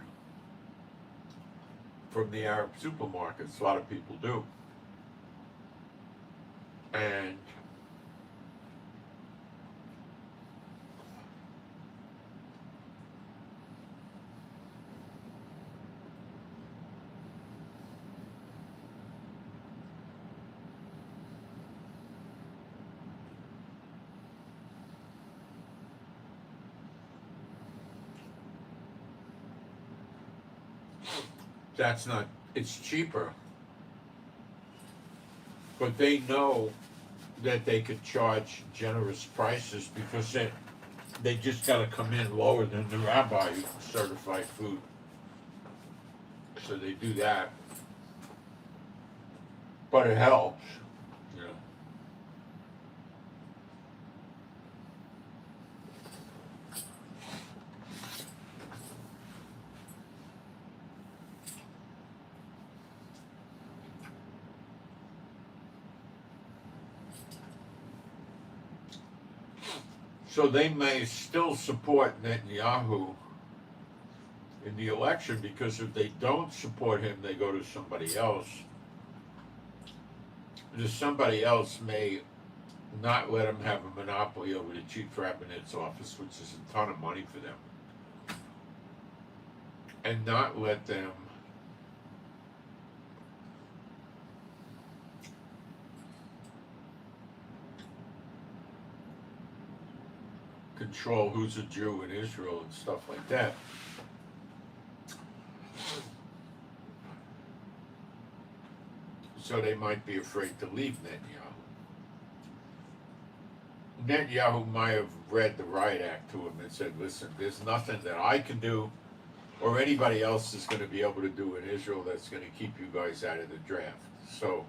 from the Arab supermarkets. A lot of people do. And that's not, it's cheaper, but they know that they could charge generous prices because they just got to come in lower than the rabbi certified food. So they do that. but it helps. You know. So they may still support Netanyahu in the election, because if they don't support him, they go to somebody else. Because somebody else may not let him have a monopoly over the chief rabbinet's office, which is a ton of money for them, and not let them control who's a Jew in Israel and stuff like that. So they might be afraid to leave Netanyahu. Netanyahu might have read the Riot Act to him and said, listen, there's nothing that I can do or anybody else is going to be able to do in Israel that's going to keep you guys out of the draft. So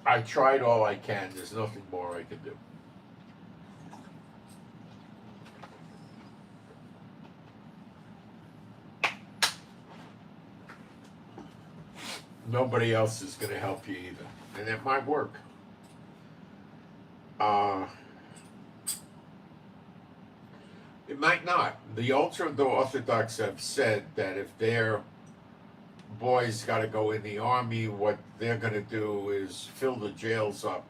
I tried all I can. There's nothing more I can do. Nobody else is going to help you either. And that might work. It might not. The ultra-Orthodox have said that if their boys got to go in the army, what they're going to do is fill the jails up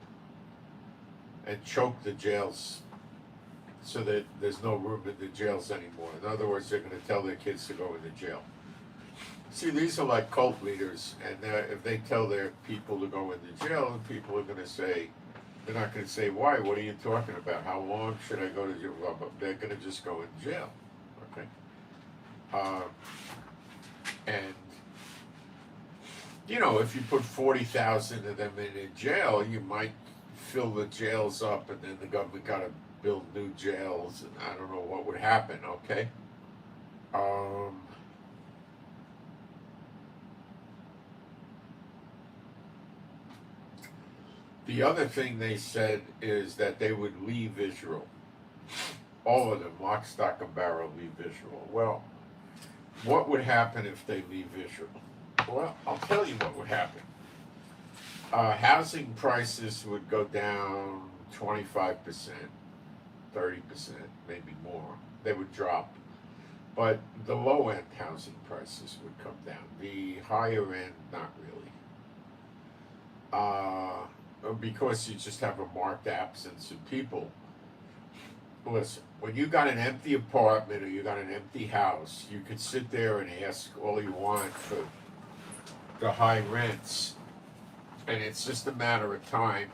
and choke the jails so that there's no room in the jails anymore. In other words, they're going to tell their kids to go into jail. See, these are like cult leaders, and if they tell their people to go into jail, people are going to say, they're not going to say, why? What are you talking about? How long should I go to jail? They're going to just go in jail, okay? And, you know, if you put 40,000 of them in jail, you might fill the jails up, and then the government got to build new jails, and I don't know what would happen, okay? The other thing they said is that they would leave Israel. All of them, lock, stock, and barrel, leave Israel. Well, what would happen if they leave Israel? Well, I'll tell you what would happen. Housing prices would go down 25%, 30%, maybe more. They would drop. But the low-end housing prices would come down. The higher end, not really. Because you just have a marked absence of people. Listen, when you got an empty apartment or you got an empty house, you could sit there and ask all you want for the high rents, and it's just a matter of time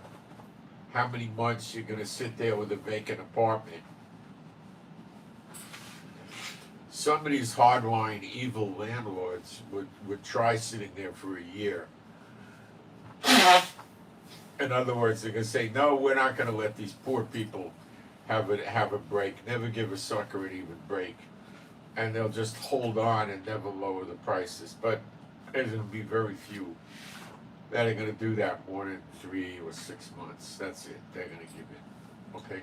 how many months you're going to sit there with a vacant apartment. Some of these hardline evil landlords would try sitting there for a year. In other words, they're going to say, no, we're not going to let these poor people have a break, never give a sucker an even break. And they'll just hold on and never lower the prices. But there's going to be very few that are going to do that more than 3 or 6 months. That's it. They're going to give in. Okay?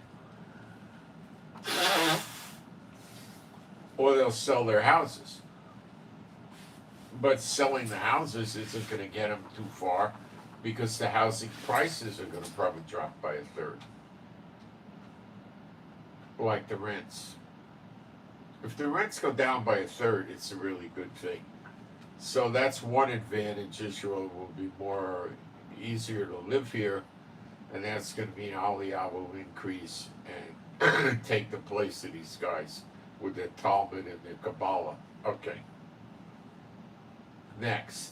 Or they'll sell their houses. But selling the houses isn't going to get them too far, because the housing prices are going to probably drop by a third. Like the rents. If the rents go down by a third, it's a really good thing. So that's one advantage. Israel will be more easier to live here, and that's going to mean Aliyah will increase and take the place of these guys with their Talmud and their Kabbalah. Okay. Next.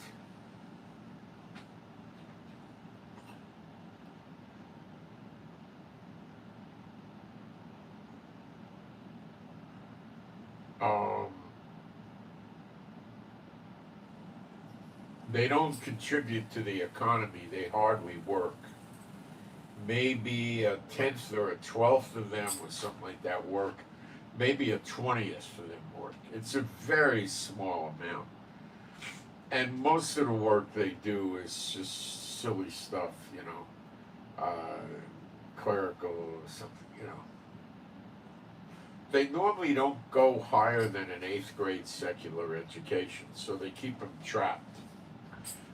They don't contribute to the economy. They hardly work. Maybe a 10th or a 12th of them or something like that work. Maybe a 20th of them work. It's a very small amount. And most of the work they do is just silly stuff, you know, clerical or something, you know. They normally don't go higher than an 8th grade secular education, so they keep them trapped.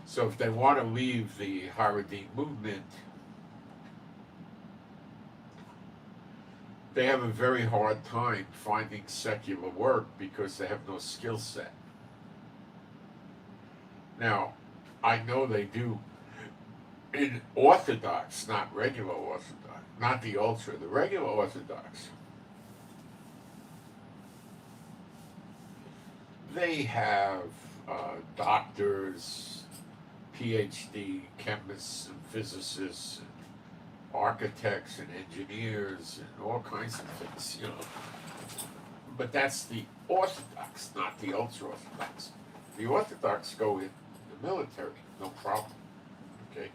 So if they want to leave the Haredim movement, they have a very hard time finding secular work because they have no skill set. Now, I know they do in Orthodox, not regular Orthodox, not the ultra, the regular Orthodox. They have doctors, PhD chemists and physicists, and architects and engineers and all kinds of things, you know. But that's the Orthodox, not the ultra-Orthodox. The Orthodox go in the military, no problem. Okay?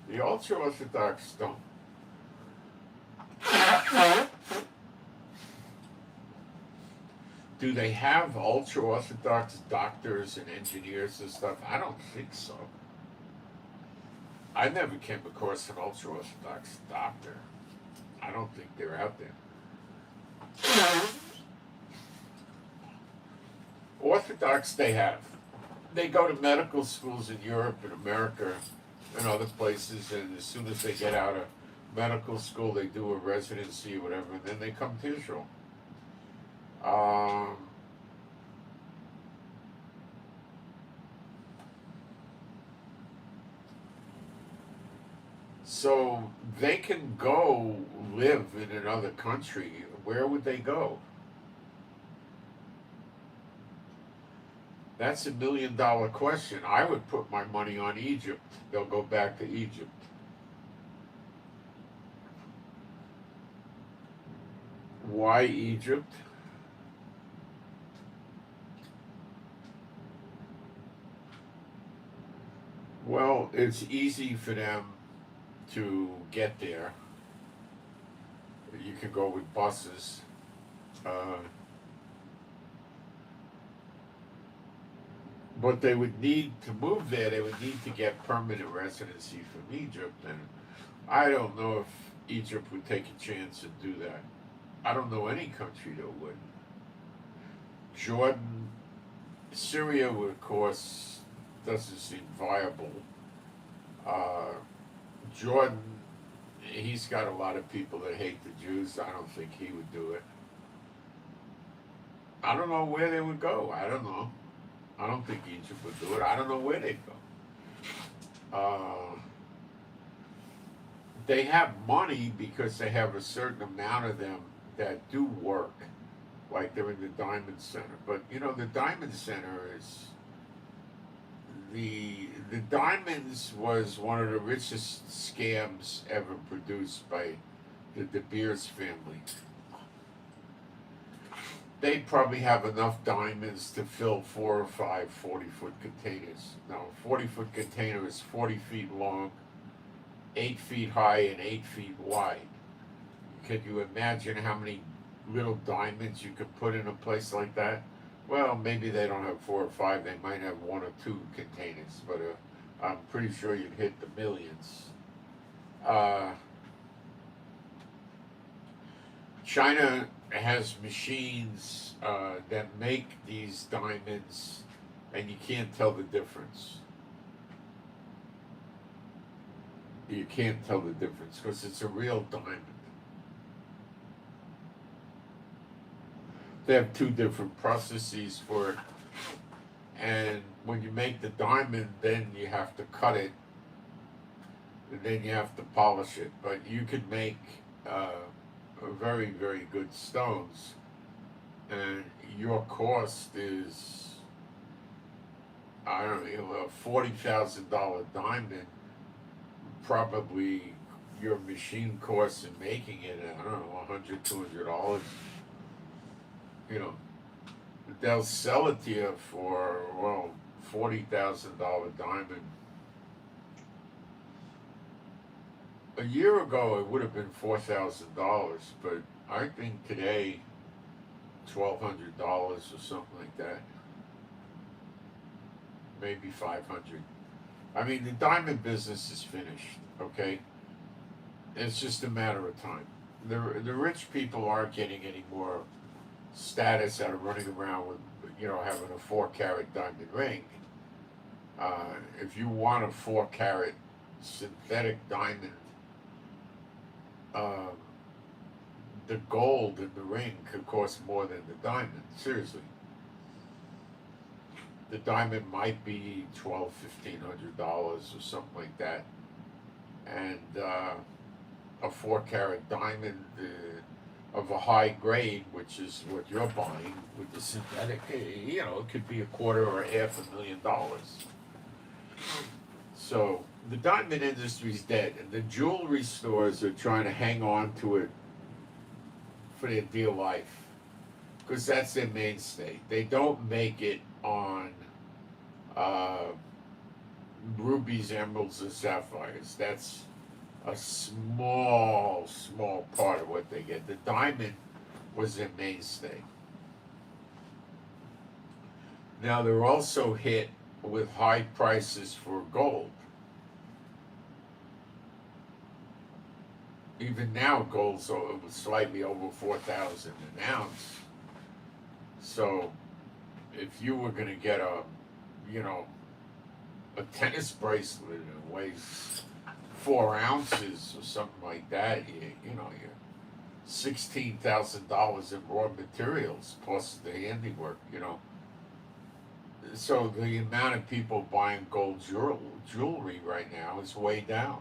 The ultra-Orthodox don't. Do they have ultra-Orthodox doctors and engineers and stuff? I don't think so. I never came across an ultra-Orthodox doctor. I don't think they're out there. Orthodox they have. They go to medical schools in Europe and America and other places, and as soon as they get out of medical school, they do a residency or whatever, and then they come to Israel. So they can go live in another country. Where would they go? That's $1 million question. I would put my money on Egypt. They'll go back to Egypt. Why Egypt? Well, it's easy for them to get there. You can go with buses. But they would need to move there. They would need to get permanent residency from Egypt, and I don't know if Egypt would take a chance and do that. I don't know any country that would. Jordan, Syria, of course, doesn't seem viable. Jordan, he's got a lot of people that hate the Jews. I don't think he would do it. I don't know where they would go. I don't know. I don't think Egypt would do it. I don't know where they'd go. They have money because they have a certain amount of them that do work, like they're in the Diamond Center. But you know, the Diamond Center is the Diamonds was one of the richest scams ever produced by the De Beers family. They probably have enough diamonds to fill 4 or 5 40-foot containers. Now, a 40-foot container is 40 feet long, 8 feet high, and 8 feet wide. Can you imagine how many little diamonds you could put in a place like that? Well, maybe they don't have 4 or 5. They might have 1 or 2 containers, but I'm pretty sure you'd hit the millions. China has machines that make these diamonds, and you can't tell the difference. You can't tell the difference because it's a real diamond. They have 2 different processes for it, and when you make the diamond, then you have to cut it, and then you have to polish it. But you could make very, very good stones, and your cost is, I don't know, a $40,000 diamond. Probably your machine costs in making it, I don't know, $100, $200. You know, they'll sell it to you for, well, $40,000 diamond. A year ago, it would have been $4,000, but I think today, $1,200 or something like that. maybe 500. I mean, the diamond business is finished, okay? It's just a matter of time. The rich people aren't getting any more status out of running around with, having a 4 carat diamond ring. If you want a 4 carat synthetic diamond, uh, the gold in the ring could cost more than the diamond. Seriously. The diamond might be $1,200-$1,500 or something like that. And a 4 carat diamond of a high grade, which is what you're buying with the synthetic, it could be $250,000 or $500,000. So the diamond industry's dead, and the jewelry stores are trying to hang on to it for their dear life, because that's their mainstay. They don't make it on rubies, emeralds, and sapphires. That's a small part of what they get. The diamond was their mainstay. Now they're also hit with high prices for gold. Even now, gold's slightly over 4,000 an ounce. So, if you were going to get a tennis bracelet that weighs 4 ounces or something like that, you're $16,000 in raw materials plus the handiwork. So the amount of people buying gold jewelry right now is way down.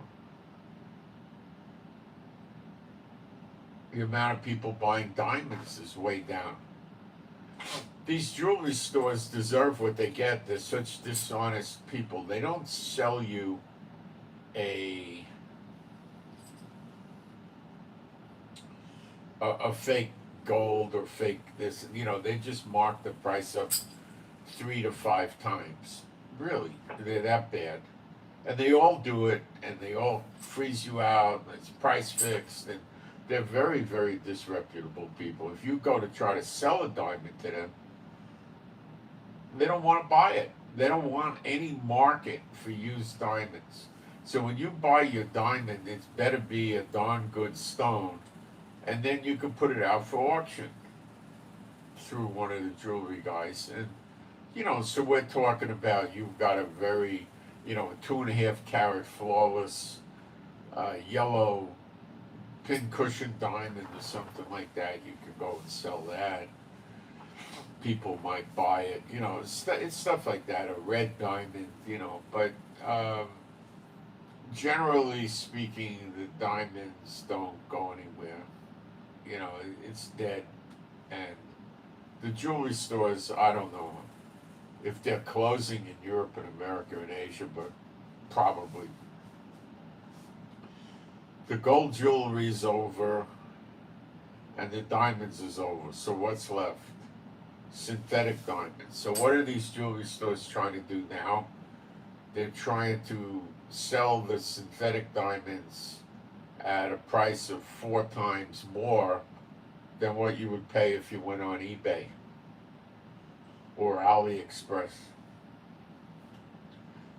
The amount of people buying diamonds is way down. These jewelry stores deserve what they get. They're such dishonest people. They don't sell you a fake gold or fake this. They just mark the price up 3 to 5 times. Really, they're that bad. And they all do it, and they all freeze you out, and it's price fixed, and they're very, very disreputable people. If you go to try to sell a diamond to them, they don't want to buy it. They don't want any market for used diamonds. So when you buy your diamond, it better be a darn good stone, and then you can put it out for auction through one of the jewelry guys. And so we're talking about, you've got a very, a 2.5 carat flawless yellow pin-cushion diamond or something like that. You could go and sell that. People might buy it. It's stuff like that. A red diamond. But generally speaking, the diamonds don't go anywhere. It's dead. And the jewelry stores, I don't know if they're closing in Europe and America and Asia, but probably. The gold jewelry is over, and the diamonds is over. So what's left? Synthetic diamonds. So what are these jewelry stores trying to do now? They're trying to sell the synthetic diamonds at a price of 4 times more than what you would pay if you went on eBay or AliExpress.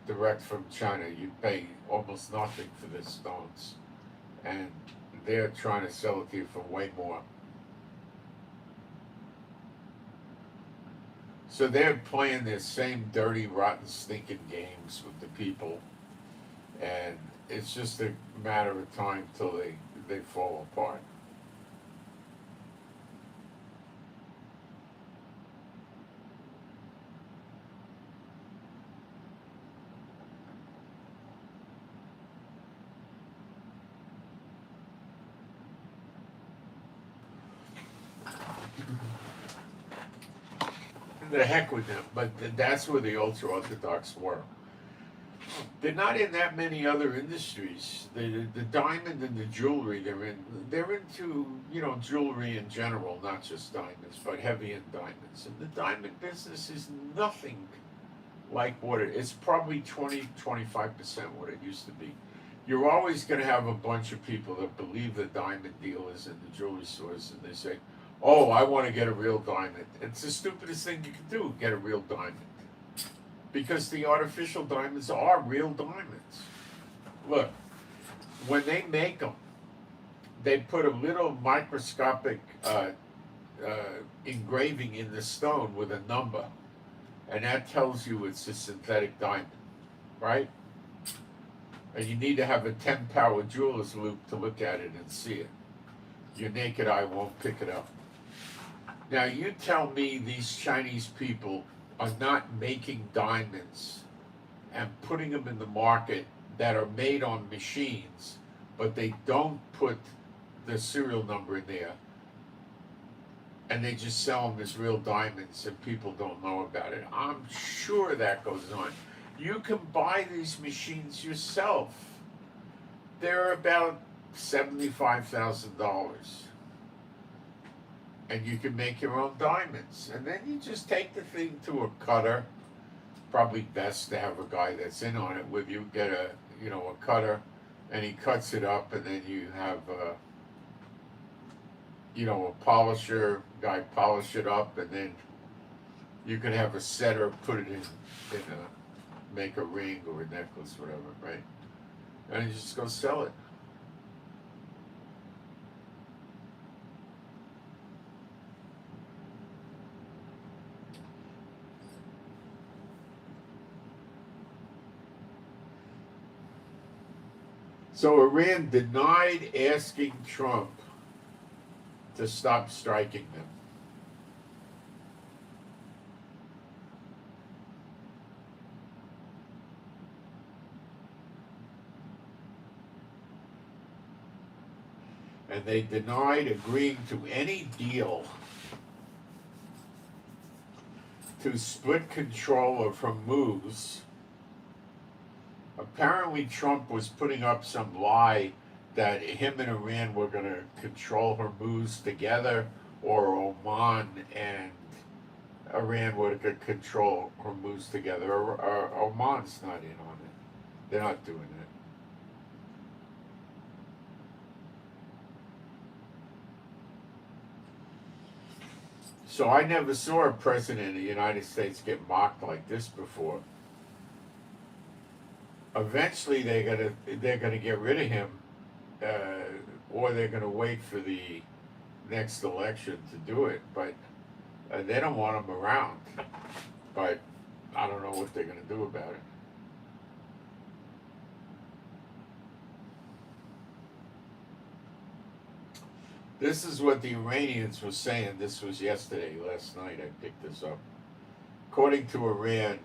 Direct from China, you'd pay almost nothing for the stones. And they're trying to sell it to you for way more. So they're playing their same dirty, rotten, stinking games with the people. And it's just a matter of time till they fall apart. The heck with them, but that's where the ultra-Orthodox were. They're not in that many other industries. The diamond and the jewelry they're into, jewelry in general, not just diamonds, but heavy-end diamonds. And the diamond business is nothing like what it's probably 20-25% what it used to be. You're always going to have a bunch of people that believe the diamond dealers in the jewelry stores, and they say, oh, I want to get a real diamond. It's the stupidest thing you can do, get a real diamond. because the artificial diamonds are real diamonds. Look, when they make them, they put a little microscopic engraving in the stone with a number, and that tells you it's a synthetic diamond, right? And you need to have a 10-power jeweler's loupe to look at it and see it. Your naked eye won't pick it up. Now you tell me these Chinese people are not making diamonds and putting them in the market that are made on machines, but they don't put the serial number in there, and they just sell them as real diamonds and people don't know about it. I'm sure that goes on. You can buy these machines yourself. They're about $75,000. And you can make your own diamonds. And then you just take the thing to a cutter. Probably best to have a guy that's in on it with you. Get a cutter, and he cuts it up, and then you have a polisher guy polish it up, and then you can have a setter put it in make a ring or a necklace, whatever, right? And you just go sell it. So Iran denied asking Trump to stop striking them. And they denied agreeing to any deal to split control of Hormuz. Apparently Trump was putting up some lie that him and Iran were going to control Hormuz together, or Oman and Iran were going to control Hormuz together. Oman's not in on it. They're not doing it. So I never saw a president of the United States get mocked like this before. Eventually they're gonna get rid of him, or they're gonna wait for the next election to do it. But they don't want him around. But I don't know what they're gonna do about it. This is what the Iranians were saying. This was yesterday, last night I picked this up. According to Iran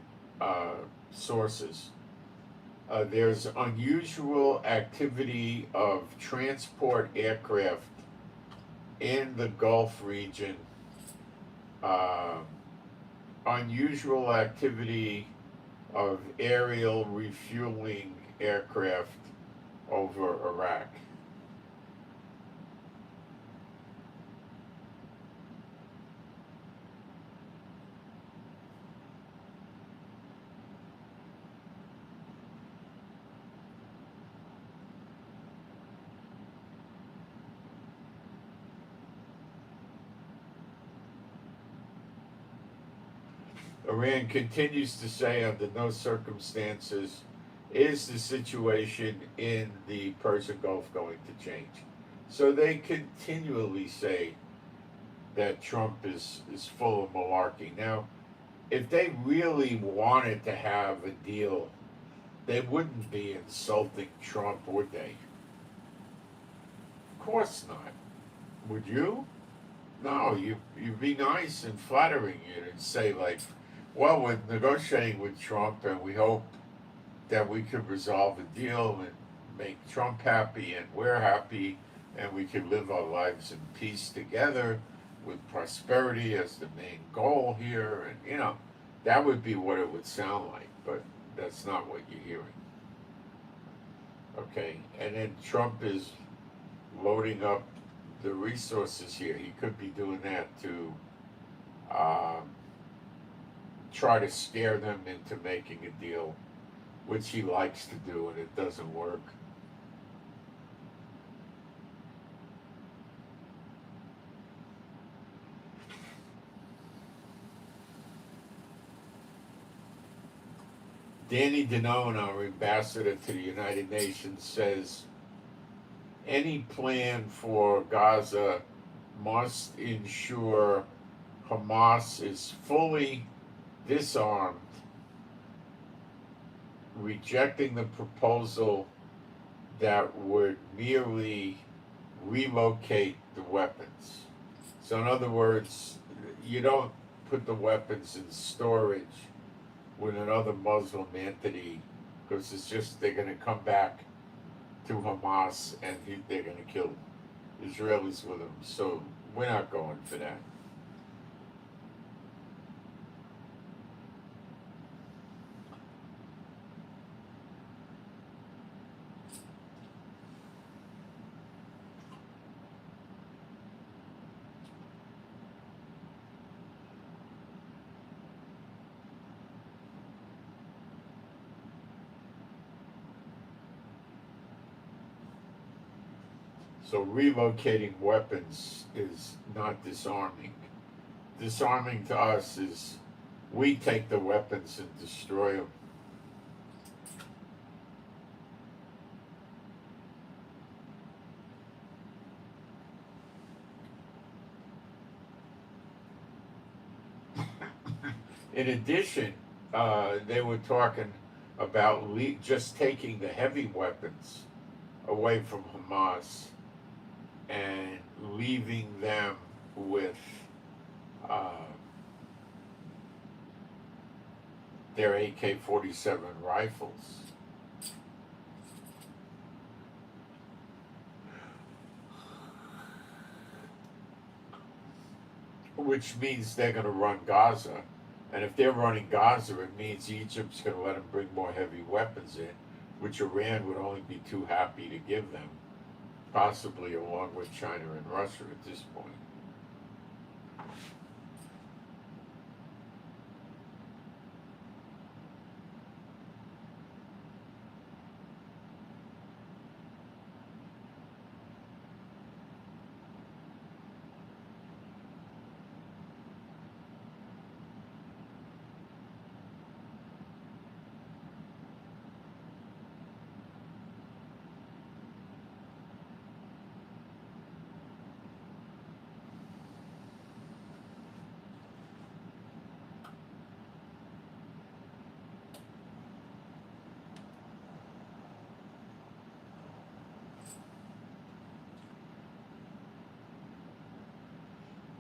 sources, there's unusual activity of transport aircraft in the Gulf region, unusual activity of aerial refueling aircraft over Iraq. Iran continues to say under no circumstances is the situation in the Persian Gulf going to change. So they continually say that Trump is full of malarkey. Now, if they really wanted to have a deal, they wouldn't be insulting Trump, would they? Of course not. Would you? No, you'd be nice and flattering. You'd say like, well, we're negotiating with Trump, and we hope that we could resolve a deal and make Trump happy, and we're happy, and we can live our lives in peace together with prosperity as the main goal here. And, that would be what it would sound like, but that's not what you're hearing. Okay, and then Trump is loading up the resources here. He could be doing that to try to scare them into making a deal, which he likes to do, and it doesn't work. Danny Danone, our ambassador to the United Nations, says any plan for Gaza must ensure Hamas is fully disarmed, rejecting the proposal that would merely relocate the weapons. So, in other words, you don't put the weapons in storage with another Muslim entity because it's just they're going to come back to Hamas and they're going to kill Israelis with them. So, we're not going for that. So relocating weapons is not disarming. Disarming to us is we take the weapons and destroy them. In addition, they were talking about just taking the heavy weapons away from Hamas and leaving them with their AK-47 rifles. Which means they're going to run Gaza. And if they're running Gaza, it means Egypt's going to let them bring more heavy weapons in, which Iran would only be too happy to give them, possibly along with China and Russia at this point.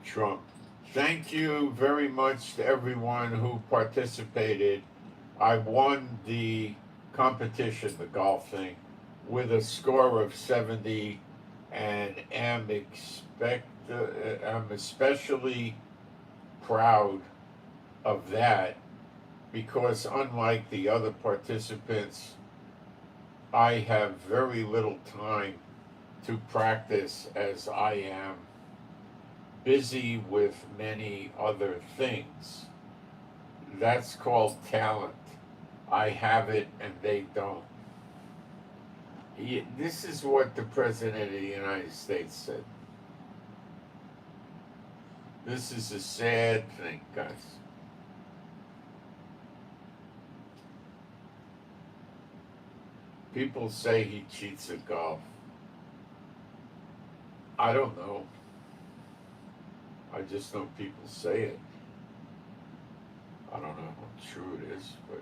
Trump. Thank you very much to everyone who participated. I won the competition, the golf thing, with a score of 70 and am I'm especially proud of that because unlike the other participants, I have very little time to practice as I am busy with many other things. That's called talent. I have it and they don't. This is what the President of the United States said. This is a sad thing, guys. People say he cheats at golf. I don't know. I just know people say it. I don't know how true it is, but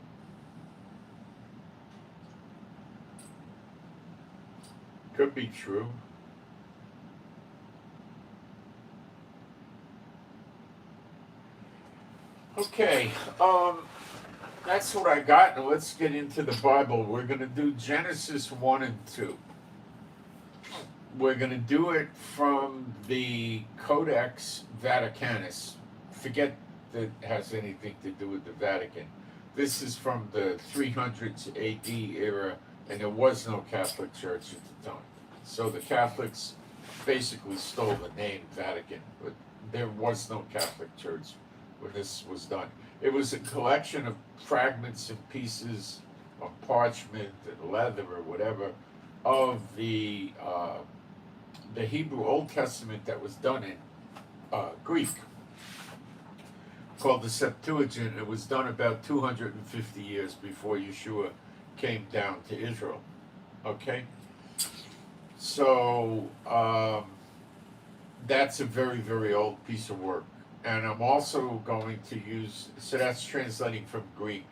could be true. Okay, that's what I got. Now let's get into the Bible. We're going to do Genesis 1 and 2. We're going to do it from the Codex Vaticanus. Forget that it has anything to do with the Vatican. This is from the 300s AD era, and there was no Catholic Church at the time. So the Catholics basically stole the name Vatican, but there was no Catholic Church when this was done. It was a collection of fragments and pieces of parchment and leather or whatever of the Hebrew Old Testament that was done in Greek. called the Septuagint. It was done about 250 years before Yeshua came down to Israel. Okay? So, that's a very, very old piece of work. And I'm also going to use, so that's translating from Greek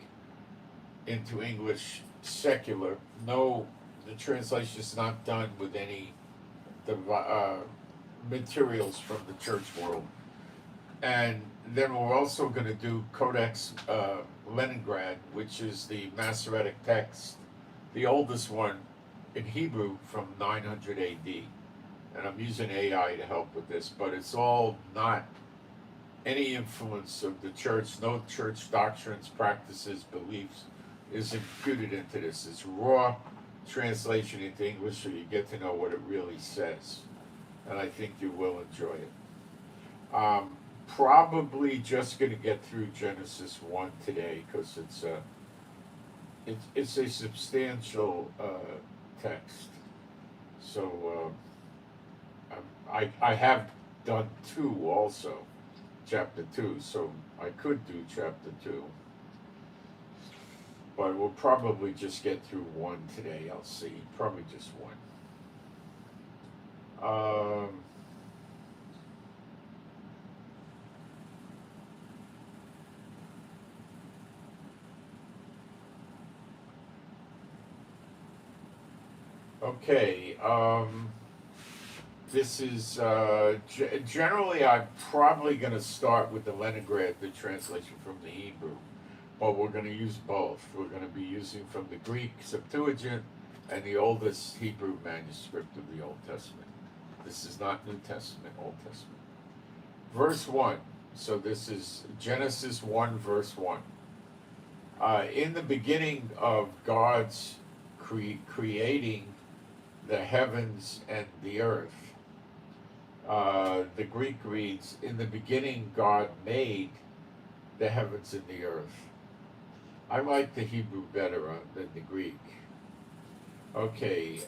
into English secular. No, the translation is not done with any materials from the church world. And then we're also going to do Codex Leningrad, which is the Masoretic text, the oldest one in Hebrew from 900 AD. And I'm using AI to help with this, but it's all not any influence of the church. No church doctrines, practices, beliefs is imputed into this. It's raw translation into English, so you get to know what it really says. And I think you will enjoy it. Probably just going to get through Genesis 1 today, because it's a substantial text. So I have done 2 also, chapter 2, so I could do chapter 2. But we'll probably just get through 1 today, I'll see. Probably just 1. Okay, this is, generally I'm probably going to start with the Leningrad, the translation from the Hebrew, but we're going to use both. We're going to be using from the Greek Septuagint and the oldest Hebrew manuscript of the Old Testament. This is not New Testament, Old Testament. Verse 1, so this is Genesis 1, verse 1. In the beginning of God's creating the heavens and the earth, the Greek reads, in the beginning God made the heavens and the earth. I like the Hebrew better than the Greek. Okay,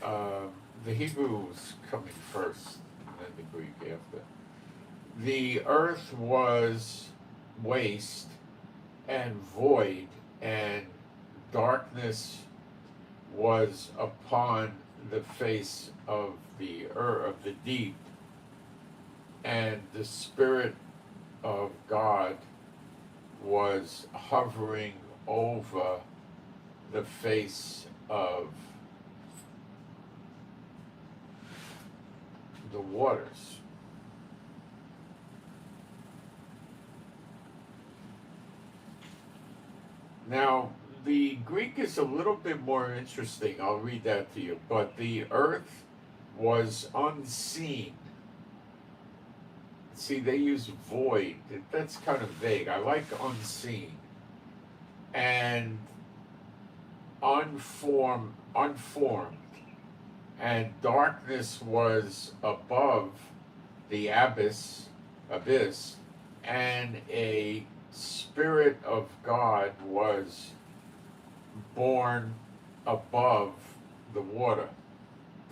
the Hebrew is coming first, and then the Greek after. The earth was waste and void, and darkness was upon the face of the earth, of the deep, and the Spirit of God was hovering over the face of the waters. Now, the Greek is a little bit more interesting. I'll read that to you. But the earth was unseen. See, they use void. That's kind of vague. I like unseen. And unformed. And darkness was above the abyss, and a Spirit of God was born above the water.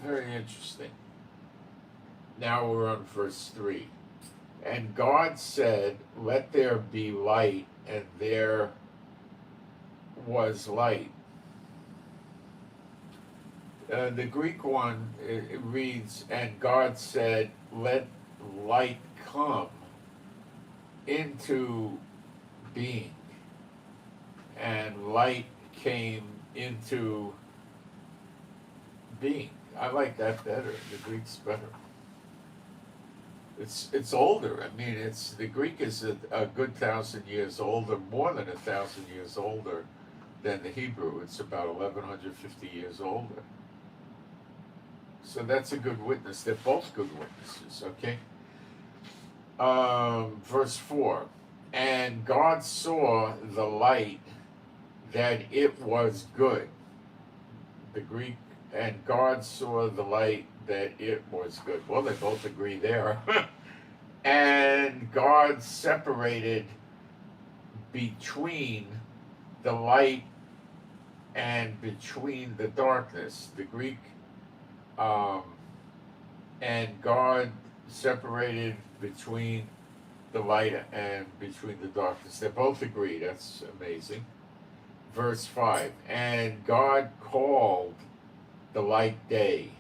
Very interesting. Now we're on verse 3. And God said, let there be light, and there was light. The Greek one, it reads, and God said, let light come into being. And light came into being. I like that better. The Greek's better. It's older. I mean, the Greek is a good 1,000 years older, more than 1,000 years older than the Hebrew. It's about 1,150 years older. So that's a good witness. They're both good witnesses, okay? Verse 4. And God saw the light that it was good. The Greek, and God saw the light that it was good. Well, they both agree there. And God separated between the light and between the darkness. The Greek, and God separated between the light and between the darkness. They both agree. That's amazing. Verse 5, and God called the light day.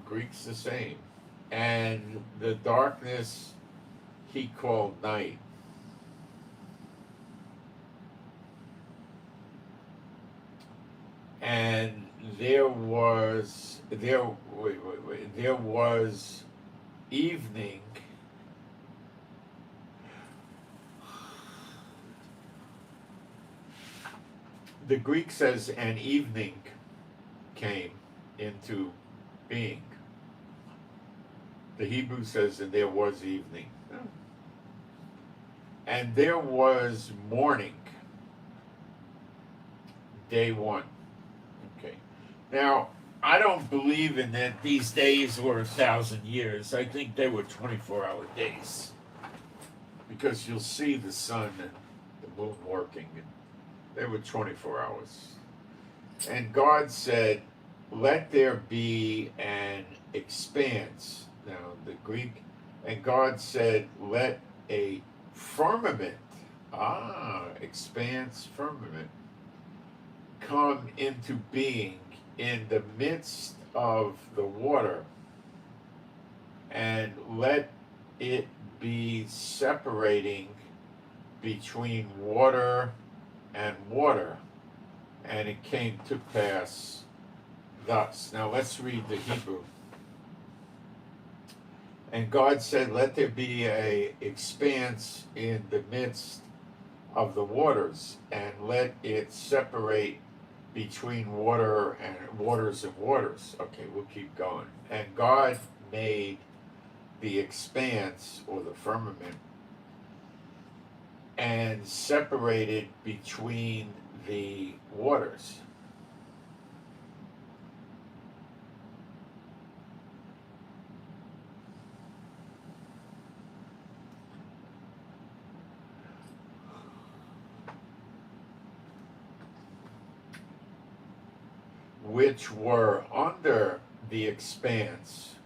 Greek's the same. And the darkness he called night. And there was evening. The Greek says, and evening came into being. The Hebrew says, and there was evening. And there was morning. Day one. Okay. Now, I don't believe in that these days were 1,000 years. I think they were 24-hour days. Because you'll see the sun and the moon working, and they were 24 hours. And God said, let there be an expanse. Now, the Greek, and God said, let a firmament, expanse, firmament, come into being in the midst of the water, and let it be separating between water and water. And it came to pass thus. Now let's read the Hebrew. And God said, let there be a expanse in the midst of the waters, and let it separate between water and waters and waters. Okay, we'll keep going. And God made the expanse, or the firmament, and separated between the waters. Which were under the expanse,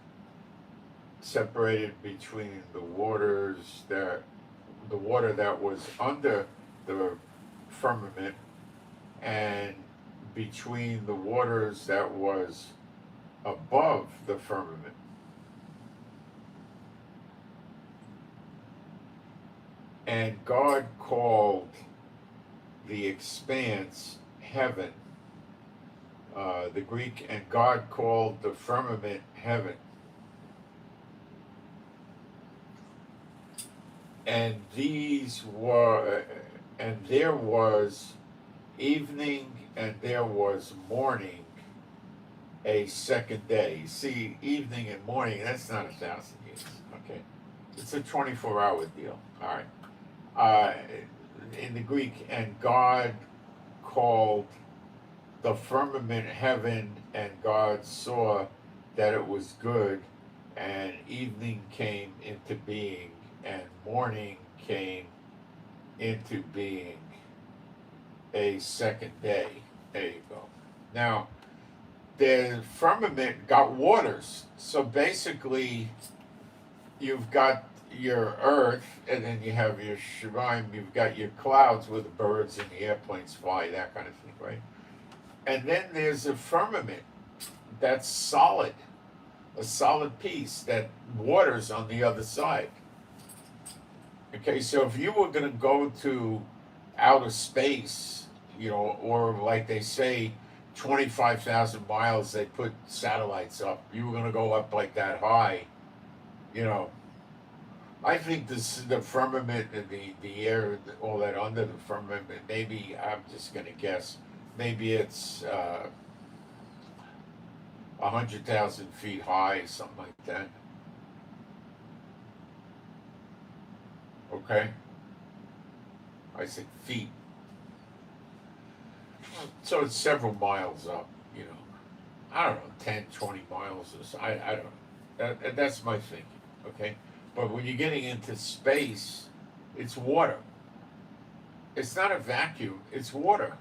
separated between the waters that the water that was under the firmament, and between the waters that was above the firmament. And God called the expanse heaven. The Greek, and God called the firmament heaven. And these were, and there was evening and there was morning, a second day. See, evening and morning, that's not 1,000 years, okay? It's a 24-hour deal, all right? In the Greek, and God called the firmament heaven, and God saw that it was good, and evening came into being, and morning came into being, a second day. There you go. Now, the firmament got waters, so basically you've got your earth, and then you have your Shemaim, you've got your clouds where the birds and the airplanes fly, that kind of thing, right? And then there's a firmament that's solid, a solid piece that waters on the other side. Okay, so if you were going to go to outer space, you know, or like they say, 25,000 miles, they put satellites up, you were going to go up like that high, you know, I think the firmament and the air, all that under the firmament, maybe, I'm just going to guess, maybe it's 100,000 feet high, something like that. Okay? I said feet. So it's several miles up, you know. I don't know, 10, 20 miles or so. I don't know. That's my thinking, okay? But when you're getting into space, it's water. It's not a vacuum, it's water.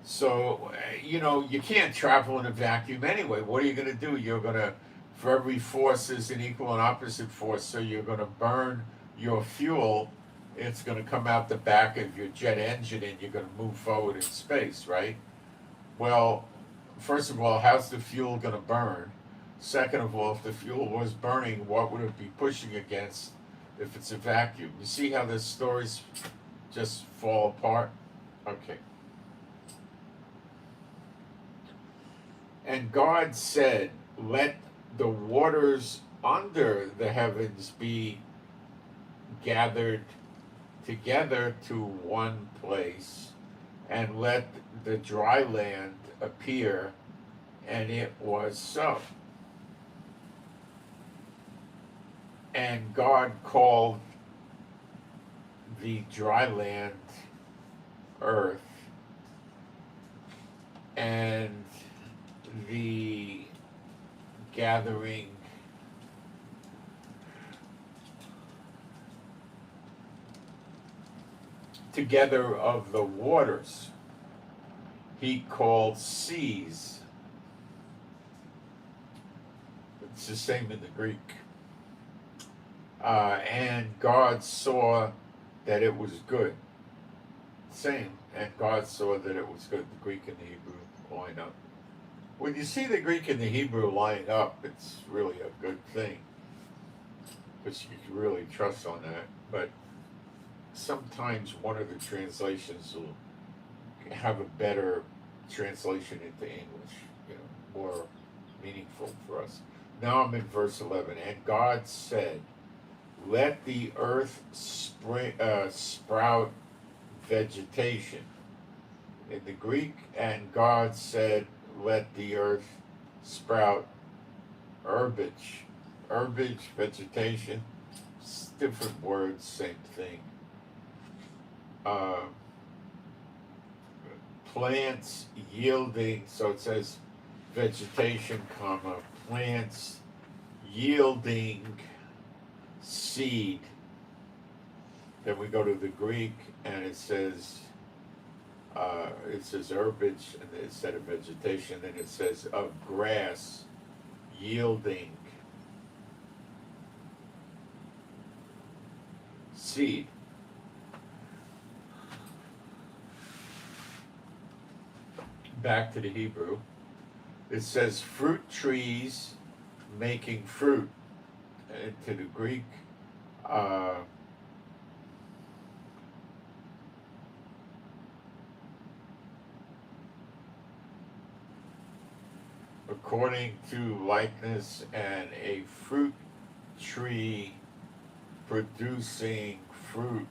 So, you can't travel in a vacuum anyway. What are you going to do? You're going to, for every force is an equal and opposite force, so you're going to burn your fuel. It's going to come out the back of your jet engine and you're going to move forward in space, right? Well, first of all, how's the fuel going to burn? Second of all, if the fuel was burning, what would it be pushing against if it's a vacuum? You see how the stories just fall apart? Okay. And God said, let the waters under the heavens be gathered together to one place, and let the dry land appear, and it was so. And God called the dry land earth, and the gathering together of the waters he called seas. It's the same in the Greek. And God saw that it was good. Same. And God saw that it was good. The Greek and the Hebrew line up. When you see the Greek and the Hebrew line up, it's really a good thing, because you can really trust on that. But sometimes one of the translations will have a better translation into English, more meaningful for us. Now I'm in verse 11. And God said, let the earth sprout vegetation. In the Greek, and God said, let the earth sprout herbage. Herbage, vegetation, different words, same thing. Plants yielding, so it says vegetation, comma, plants yielding seed. Then we go to the Greek, and it says herbage instead of vegetation. Then it says of grass yielding seed. Back to the Hebrew. It says fruit trees making fruit. And to the Greek, according to likeness, and a fruit tree producing fruit.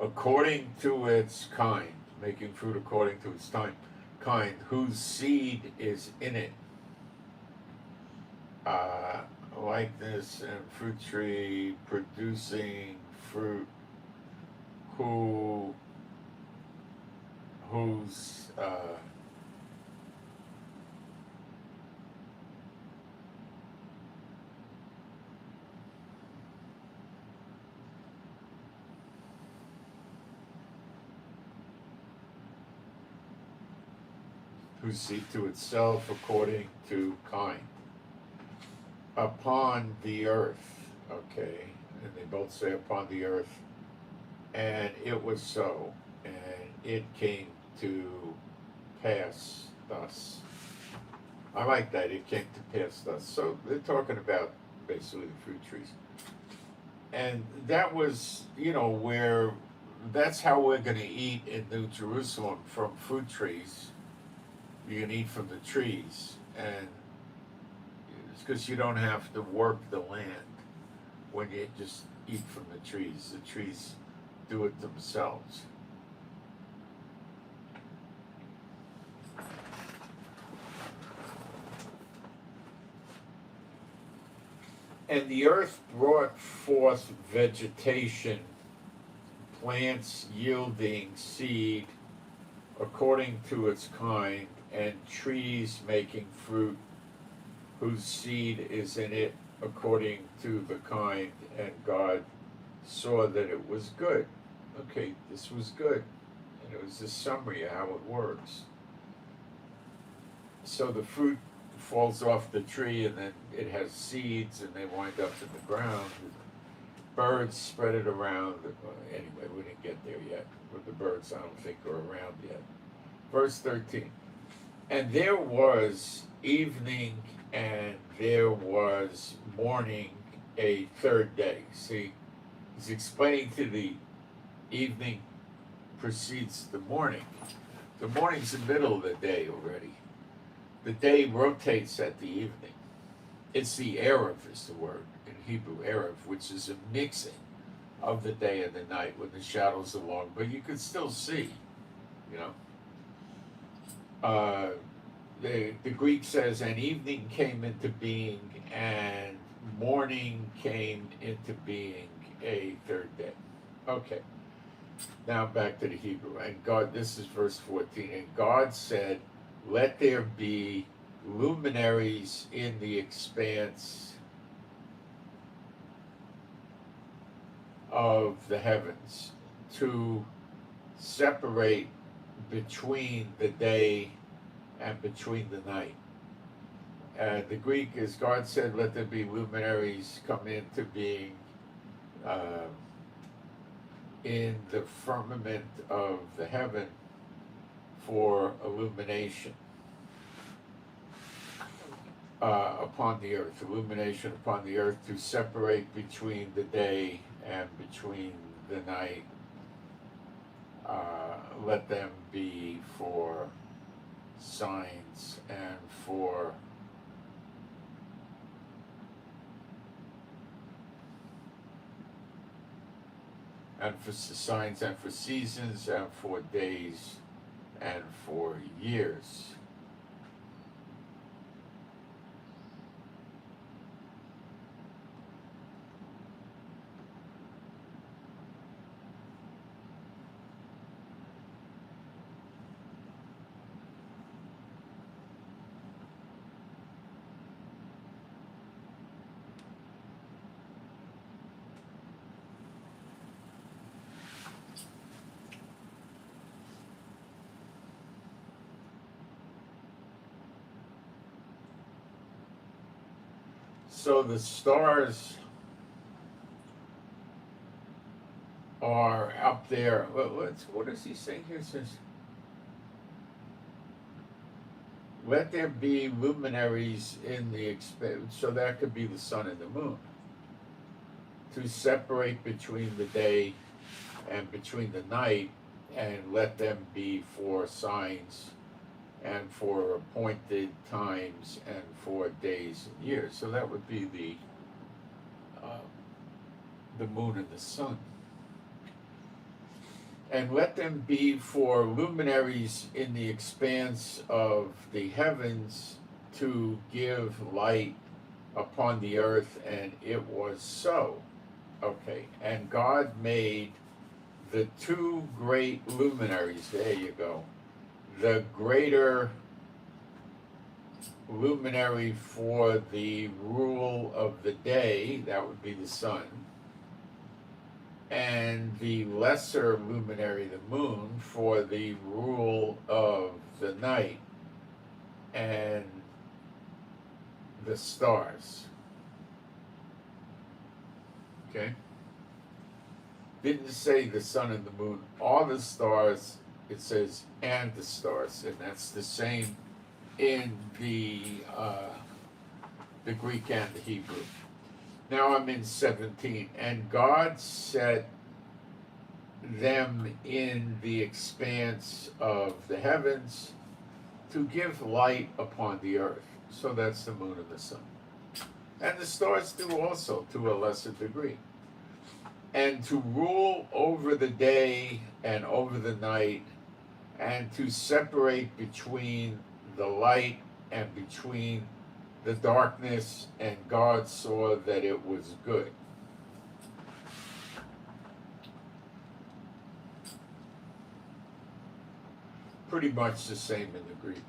According to its kind, making fruit according to its kind, whose seed is in it. Likeness and fruit tree producing fruit, whose seed to itself according to kind. Upon the earth, okay, and they both say upon the earth, and it was so, and it came to pass thus. I like that, it came to pass thus. So they're talking about basically the fruit trees. And that was, where, that's how we're going to eat in New Jerusalem, from fruit trees. You can eat from the trees, and it's because you don't have to work the land when you just eat from the trees. The trees do it themselves. And the earth brought forth vegetation, plants yielding seed according to its kind, and trees making fruit whose seed is in it according to the kind, and God saw that it was good. Okay, this was good. And it was a summary of how it works. So the fruit falls off the tree, and then it has seeds, and they wind up in the ground. Birds spread it around. Anyway, we didn't get there yet. But the birds, I don't think, are around yet. Verse 13. And there was evening, and there was morning, a third day. See, he's explaining to the evening precedes the morning. The morning's the middle of the day already. The day rotates at the evening. It's the Erev is the word in Hebrew, Erev, which is a mixing of the day and the night when the shadows are long, but you can still see, you know. The Greek says, and evening came into being, and morning came into being a third day. Okay. Now back to the Hebrew. And God, this is verse 14. And God said, let there be luminaries in the expanse of the heavens to separate between the day and between the night. The Greek is, God said, let there be luminaries come into being in the firmament of the heaven for illumination upon the earth, illumination upon the earth to separate between the day and between the night. Let them be for signs and for signs and for seasons and for days and for years. So the stars are up there. What is he saying here? It says, let there be luminaries in the expanse. So that could be the sun and the moon. To separate between the day and between the night, and let them be for signs and for appointed times and for days and years. So that would be the moon and the sun. And let them be for luminaries in the expanse of the heavens to give light upon the earth, and it was so. Okay, and God made the two great luminaries, there you go, the greater luminary for the rule of the day, that would be the sun, and the lesser luminary, the moon, for the rule of the night, and the stars. Okay? Didn't say the sun and the moon, all the stars, it says and the stars, and that's the same in the Greek and the Hebrew. Now I'm in 17. And God set them in the expanse of the heavens to give light upon the earth. So that's the moon and the sun. And the stars do also, to a lesser degree. And to rule over the day and over the night, and to separate between the light and between the darkness, and God saw that it was good. Pretty much the same in the Greek.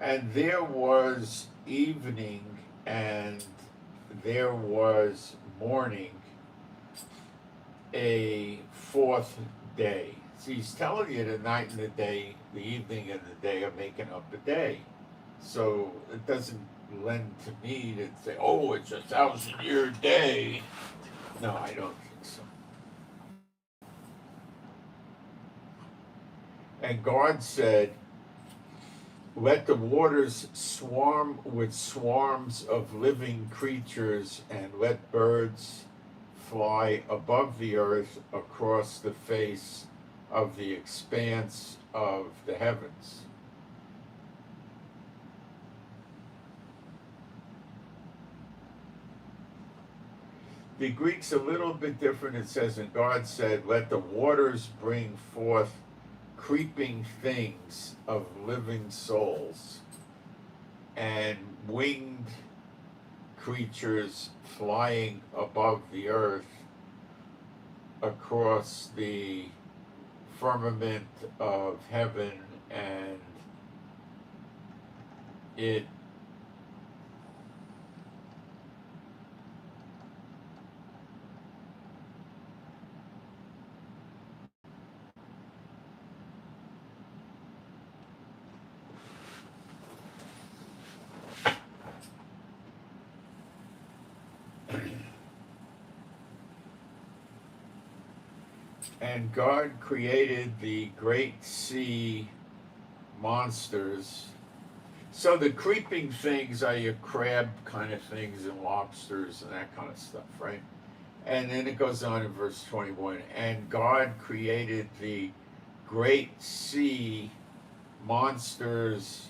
And there was evening, and there was morning a fourth day. So he's telling you the night and the day, the evening and the day are making up a day. So it doesn't lend to me to say, oh, it's 1,000-year day. No, I don't think so. And God said, let the waters swarm with swarms of living creatures, and let birds fly above the earth across the face of the expanse of the heavens. The Greek's a little bit different. It says, and God said, let the waters bring forth creeping things of living souls, and winged creatures flying above the earth across the firmament of heaven, and it and God created the great sea monsters. So the creeping things are your crab kind of things and lobsters and that kind of stuff, right? And then it goes on in verse 21, and God created the great sea monsters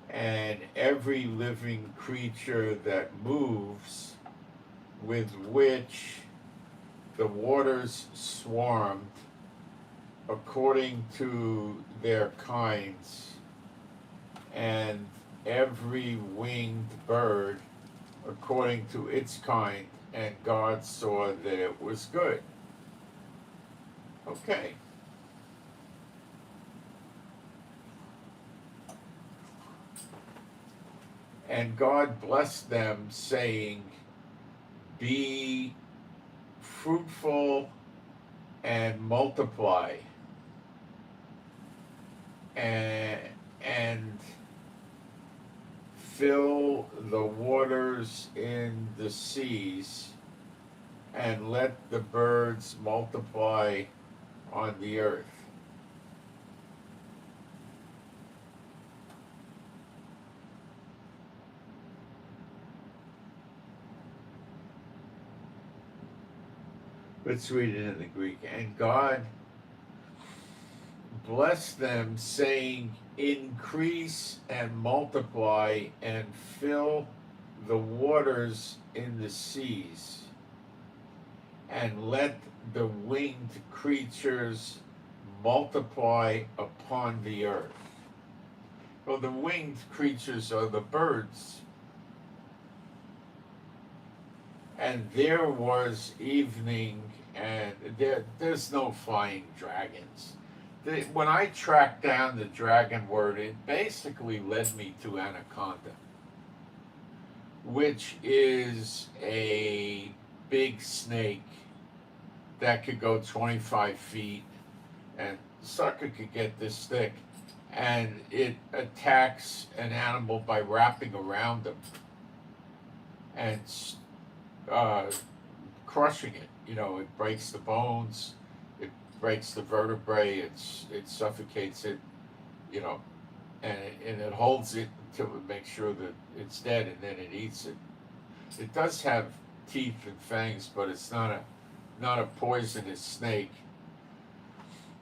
and every living creature that moves, with which the waters swarmed according to their kinds, and every winged bird according to its kind, and God saw that it was good. Okay. And God blessed them, saying, be fruitful and multiply, and fill the waters in the seas, and let the birds multiply on the earth. Let's read it in the Greek. And God blessed them, saying, increase and multiply and fill the waters in the seas, and let the winged creatures multiply upon the earth. Well, the winged creatures are the birds. And there was evening, and there's no flying dragons. When I tracked down the dragon word, it basically led me to anaconda, which is a big snake that could go 25 feet, and the sucker could get this thick, and it attacks an animal by wrapping around them and crushing it. You know, it breaks the bones, it breaks the vertebrae, it suffocates it, you know, and it holds it until it makes sure that it's dead, and then it eats it. It does have teeth and fangs, but it's not a poisonous snake.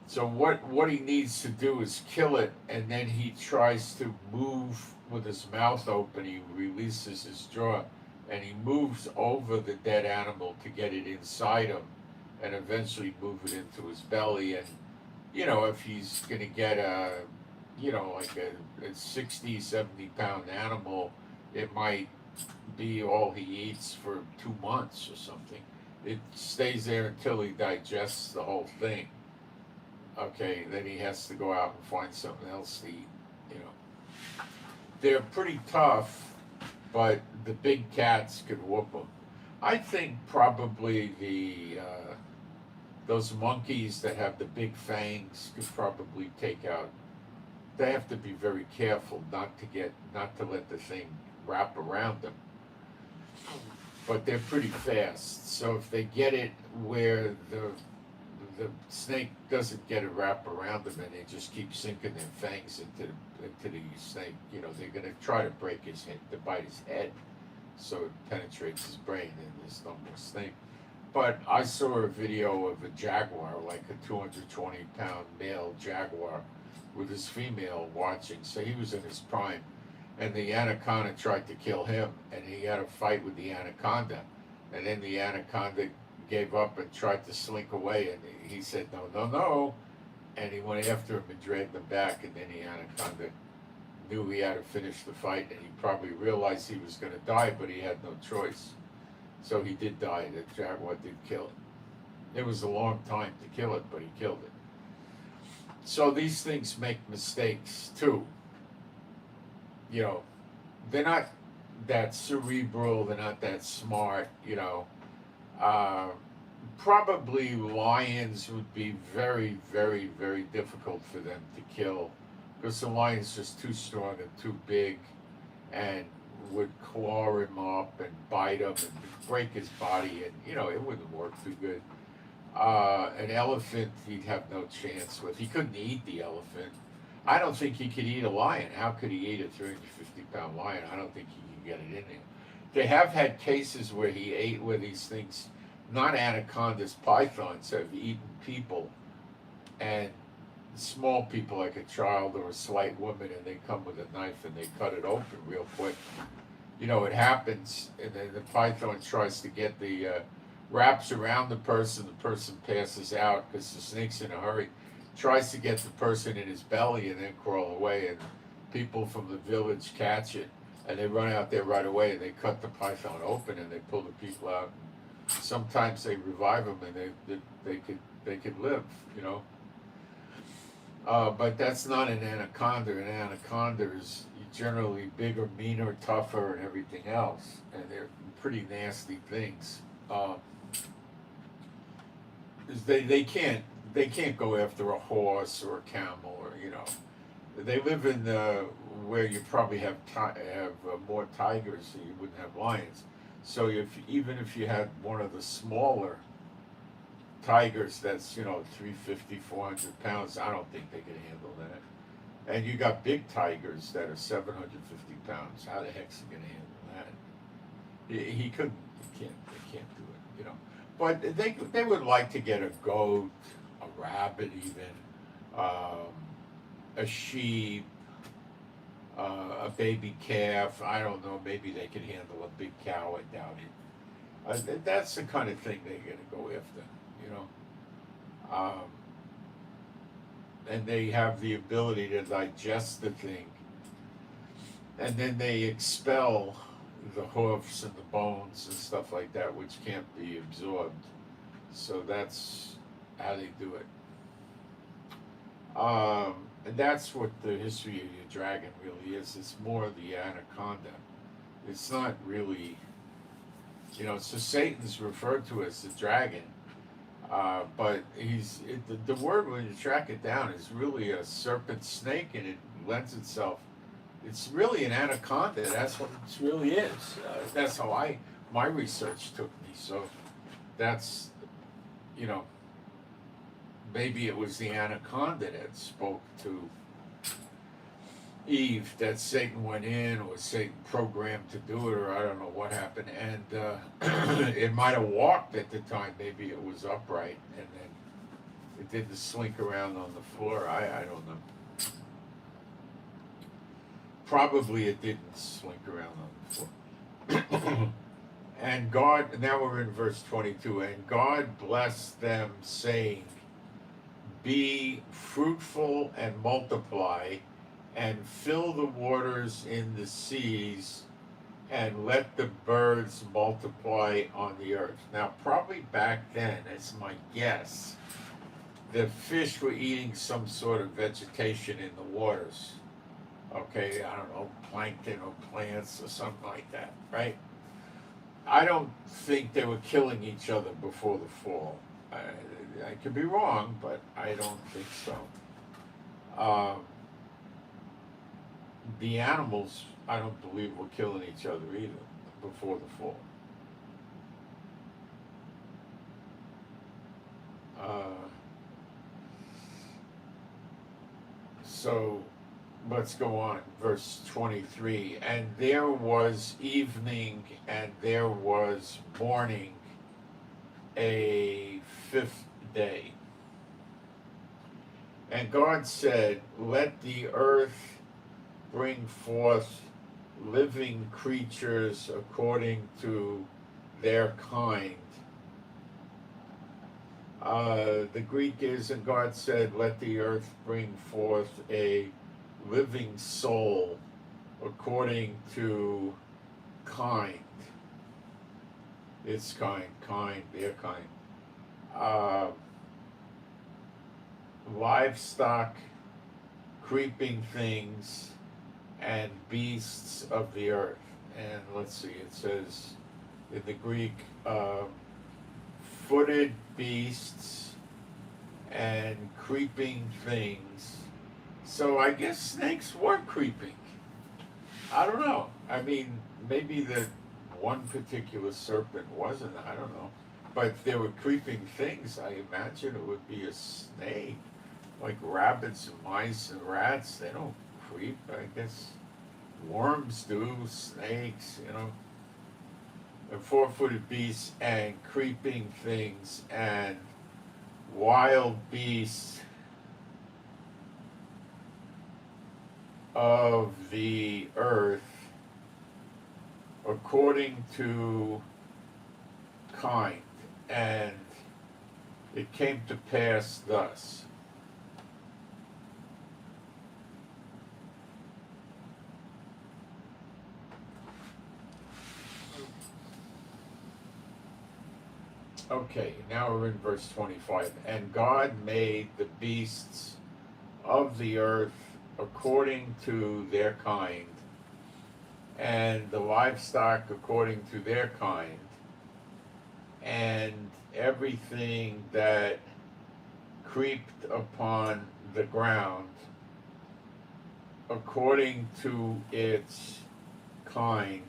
So what he needs to do is kill it, and then he tries to move with his mouth open. He releases his jaw, and he moves over the dead animal to get it inside him, and eventually move it into his belly. And you know, if he's gonna get like a 60, 70-pound animal, it might be all he eats for 2 months or something. It stays there until he digests the whole thing. Okay, then he has to go out and find something else to eat. You know, they're pretty tough, but the big cats could whoop them. I think probably those monkeys that have the big fangs could probably take out. They have to be very careful not to let the thing wrap around them. But they're pretty fast, so if they get it where the snake doesn't get a wrap around them and they just keep sinking their fangs into the snake, they're gonna try to break his head, to bite his head, so it penetrates his brain and there's no more snake. But I saw a video of a jaguar, like a 220-pound male jaguar, with his female watching. So he was in his prime, and the anaconda tried to kill him, and he had a fight with the anaconda, and then the anaconda gave up and tried to slink away, and he said no, and he went after him and dragged him back, and then the anaconda knew he had to finish the fight, and he probably realized he was going to die, but he had no choice. So he did die. The jaguar did kill it. It was a long time to kill it, but he killed it. So these things make mistakes too. They're not that cerebral, they're not that smart, Probably lions would be very, very, very difficult for them to kill, because the lion's just too strong and too big, and would claw him up and bite him and break his body, and it wouldn't work too good. An elephant he'd have no chance with. He couldn't eat the elephant. I don't think he could eat a lion. How could he eat a 350-pound lion? I don't think he could get it in there. They have had cases where he ate, where these things, not anacondas, pythons, have eaten people, and small people, like a child or a slight woman, and they come with a knife and they cut it open real quick. It happens, and then the python tries to get the wraps around the person passes out because the snake's in a hurry, tries to get the person in his belly and then crawl away, and people from the village catch it, and they run out there right away and they cut the python open and they pull the people out. Sometimes they revive them and they could live, but that's not an anaconda. An anaconda is generally bigger, meaner, tougher, and everything else, and they're pretty nasty things. They can't go after a horse or a camel, or they live in where you probably have more tigers, so you wouldn't have lions. So even if you had one of the smaller tigers that's 350, 400 pounds, I don't think they could handle that. And you got big tigers that are 750 pounds. How the heck's he gonna handle that? He couldn't. They can't do it. But they would like to get a goat, a rabbit, even a sheep, a baby calf. I don't know. Maybe they could handle a big cow. I doubt it. That's the kind of thing they're gonna go after. And they have the ability to digest the thing, and then they expel the hoofs and the bones and stuff like that, which can't be absorbed. So that's how they do it. And that's what the history of your dragon really is. It's more the anaconda. It's not really, so Satan's referred to as the dragon. But the word, when you track it down, is really a serpent snake, and it lends itself. It's really an anaconda. That's what it really is. That's how my research took me. So that's, maybe it was the anaconda that spoke to Eve, that Satan went in, or Satan programmed to do it, or I don't know what happened, and it might have walked at the time. Maybe it was upright, and then it didn't slink around on the floor. I don't know. Probably it didn't slink around on the floor. And God, now we're in verse 22, and God blessed them, saying, be fruitful and multiply, and fill the waters in the seas, and let the birds multiply on the earth. Now, probably back then, it's my guess, the fish were eating some sort of vegetation in the waters. Okay, I don't know, plankton or plants or something like that, right? I don't think they were killing each other before the fall. I could be wrong, but I don't think so. Um, the animals, I don't believe, were killing each other either before the fall. Uh, so let's go on. Verse 23. And there was evening and there was morning, a fifth day. And God said, let the earth bring forth living creatures according to their kind. The Greek is, and God said, let the earth bring forth a living soul according to kind. Its kind, their kind. Livestock, creeping things, and beasts of the earth. And let's see, it says in the Greek, footed beasts and creeping things. So I guess snakes were creeping. I don't know. I mean, maybe the one particular serpent wasn't, I don't know. But if there were creeping things, I imagine it would be a snake. Like rabbits and mice and rats, they don't creep. I guess worms do, snakes, and four-footed beasts and creeping things and wild beasts of the earth according to kind. And it came to pass thus. Okay, now we're in verse 25. And God made the beasts of the earth according to their kind, and the livestock according to their kind, and everything that creeped upon the ground according to its kind.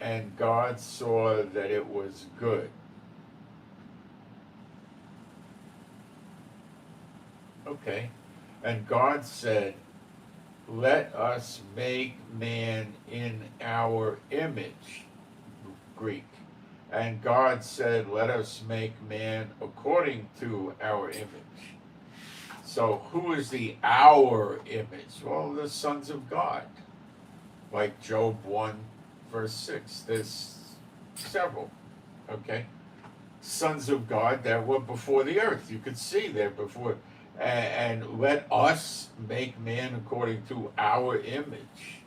And God saw that it was good. Okay. And God said, let us make man in our image, Greek. And God said, let us make man according to our image. So who is the our image? Well, the sons of God. Like Job 1, verse 6. There's several, okay? Sons of God that were before the earth. You could see they're before. And let us make man according to our image.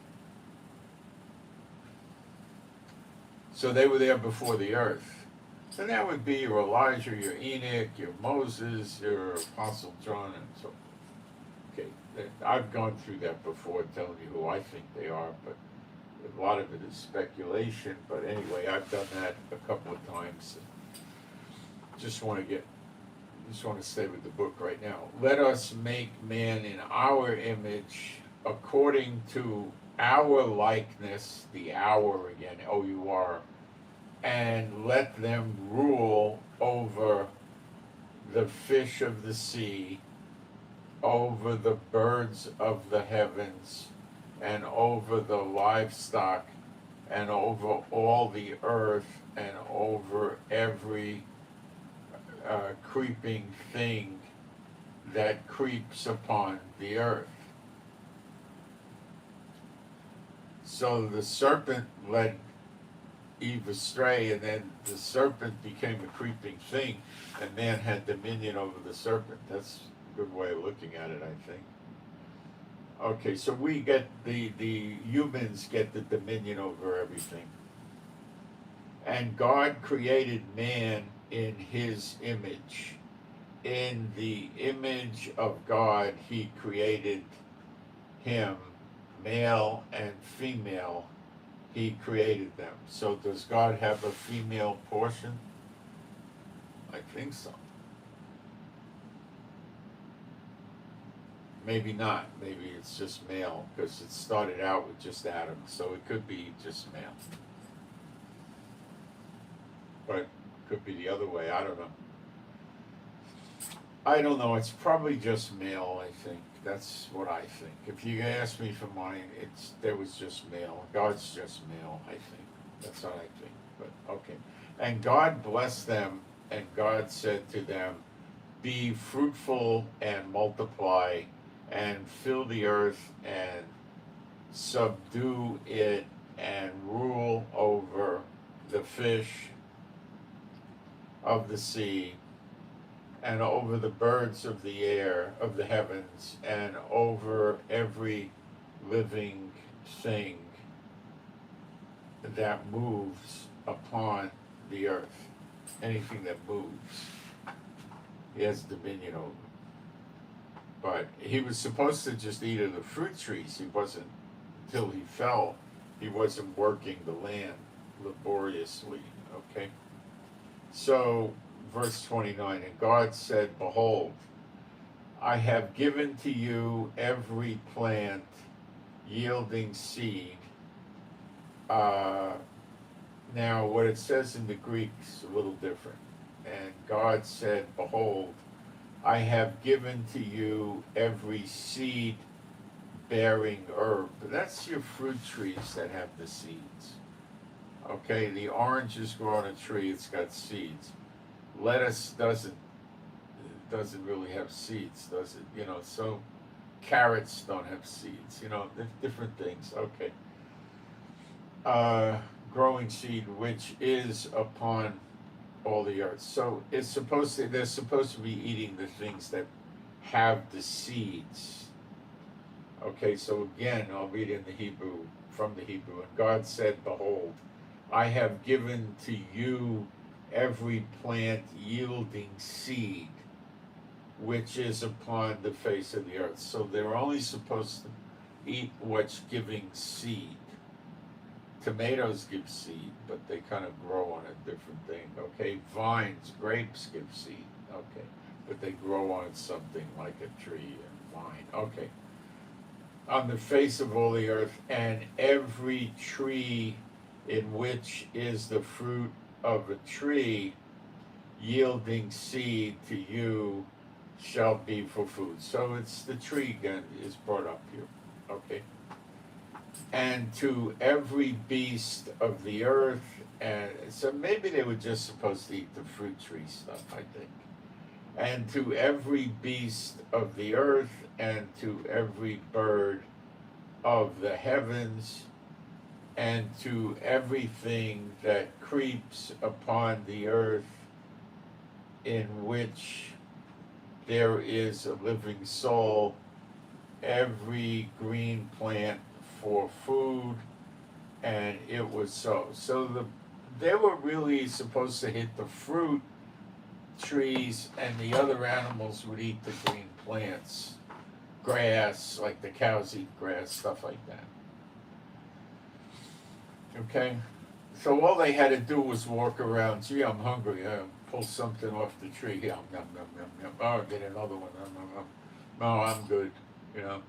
So they were there before the earth. So that would be your Elijah, your Enoch, your Moses, your Apostle John, and so forth. Okay, I've gone through that before, telling you who I think they are, but a lot of it is speculation. But anyway, I've done that a couple of times. Just want to stay with the book right now. Let us make man in our image, according to our likeness, the our again, O-U-R, and let them rule over the fish of the sea, over the birds of the heavens, and over the livestock, and over all the earth, and over every creeping thing that creeps upon the earth. So the serpent led Eve astray, and then the serpent became a creeping thing, and man had dominion over the serpent. That's a good way of looking at it, I think. Okay, so we get the humans get the dominion over everything. And God created man in his image. In the image of God, he created him, male and female, he created them. So does God have a female portion? I think so. Maybe not. Maybe it's just male, because it started out with just Adam, so it could be just male. But it could be the other way, I don't know. I don't know, it's probably just male, I think. That's what I think. If you ask me for mine, there was just male. God's just male, I think. That's what I think. But okay. And God blessed them, and God said to them, be fruitful and multiply, and fill the earth and subdue it, and rule over the fish of the sea, and over the birds of the air, of the heavens, and over every living thing that moves upon the earth. Anything that moves, he has dominion over. But he was supposed to just eat of the fruit trees. He wasn't, until he fell, he wasn't working the land laboriously, okay? So, verse 29, and God said, behold, I have given to you every plant yielding seed. Now, what it says in the Greek is a little different. And God said, behold, I have given to you every seed bearing herb. That's your fruit trees that have the seeds. Okay, the oranges grow on a tree, it's got seeds. Lettuce doesn't really have seeds, does it? You know, so carrots don't have seeds, you know, different things. Okay. Growing seed which is upon all the earth. So they're supposed to be eating the things that have the seeds. Okay, so again, I'll read in the Hebrew, from the Hebrew. And God said, behold, I have given to you every plant yielding seed, which is upon the face of the earth. So they're only supposed to eat what's giving seed. Tomatoes give seed, but they kind of grow on a different thing. Okay, vines, grapes give seed. Okay, but they grow on something like a tree and vine. Okay, on the face of all the earth, and every tree in which is the fruit of a tree yielding seed to you shall be for food. So it's the tree again is brought up here. Okay. And to every beast of the earth, and so maybe they were just supposed to eat the fruit tree stuff, I think. And to every beast of the earth, and to every bird of the heavens, and to everything that creeps upon the earth, in which there is a living soul, every green plant for food. And it was so. So they were really supposed to hit the fruit trees, and the other animals would eat the green plants, grass, like the cows eat grass, stuff like that. Okay, so all they had to do was walk around. Gee, I'm hungry. Pull something off the tree. Yum, yum, yum, yum, yum. Oh, get another one. No, I'm good. You know.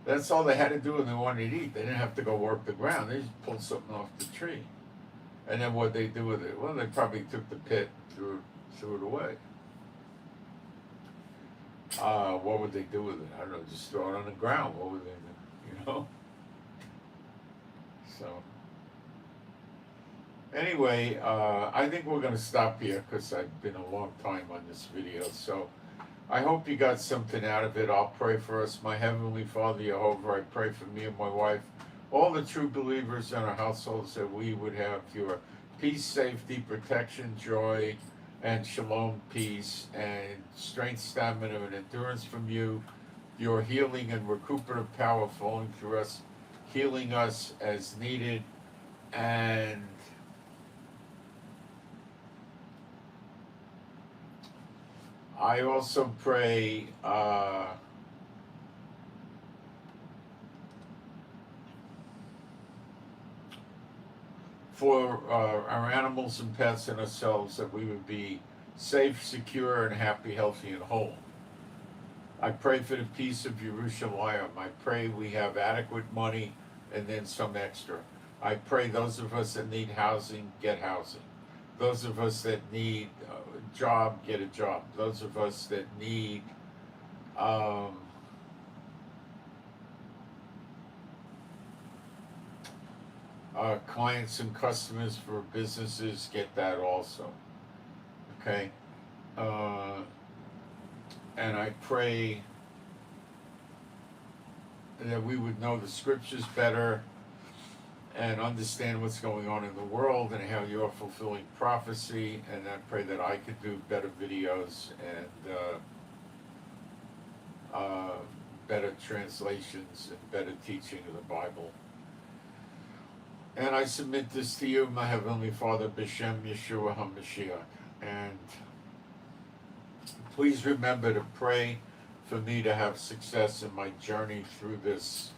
That's all they had to do when they wanted to eat. They didn't have to go work the ground. They just pulled something off the tree. And then what they do with it? Well, they probably took the pit, threw it away. What would they do with it? I don't know. Just throw it on the ground. What would they do? You know. So. Anyway, I think we're going to stop here because I've been a long time on this video. So I hope you got something out of it. I'll pray for us. My Heavenly Father, Jehovah, I pray for me and my wife, all the true believers in our households, that we would have your peace, safety, protection, joy, and shalom, peace, and strength, stamina, and endurance from you, your healing and recuperative power flowing through us, healing us as needed, and I also pray for our animals and pets and ourselves, that we would be safe, secure, and happy, healthy, and whole. I pray for the peace of Jerusalem. I pray we have adequate money and then some extra. I pray those of us that need housing, get housing. Those of us that need a job, get a job. Those of us that need clients and customers for businesses, get that also. Okay? And I pray that we would know the scriptures better and understand what's going on in the world and how you're fulfilling prophecy. And I pray that I could do better videos and better translations and better teaching of the Bible. And I submit this to you, my Heavenly Father, B'Shem Yeshua HaMashiach. And please remember to pray for me to have success in my journey through this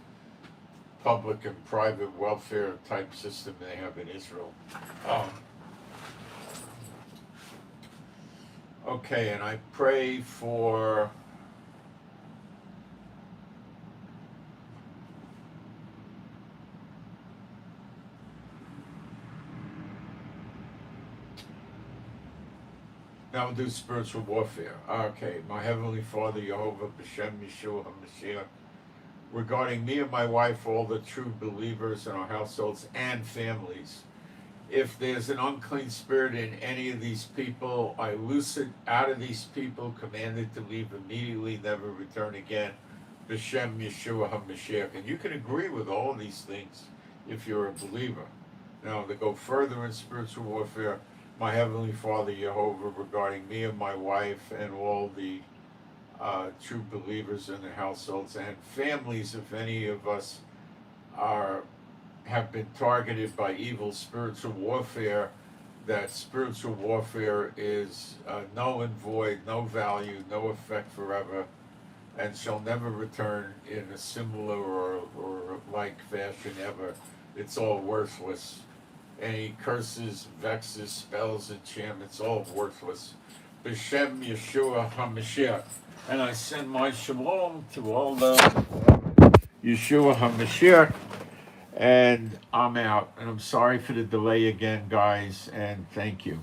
public and private welfare type system they have in Israel. Okay, and I pray for now we'll do spiritual warfare. Okay, my Heavenly Father, Jehovah, B'Shem Yeshua HaMashiach, regarding me and my wife, all the true believers in our households and families, if there's an unclean spirit in any of these people, I loose it out of these people, commanded to leave immediately, never return again. B'Shem Yeshua HaMashiach. And you can agree with all of these things if you're a believer. Now, to go further in spiritual warfare, my Heavenly Father, Jehovah, regarding me and my wife and all the true believers in their households and families, if any of us have been targeted by evil spiritual warfare, that spiritual warfare is null and void, no value, no effect forever, and shall never return in a similar or like fashion ever. It's all worthless. Any curses, vexes, spells, enchantments, all worthless. B'Shem Yeshua HaMashiach. And I send my shalom to all the Yeshua HaMashiach. And I'm out. And I'm sorry for the delay again, guys. And thank you.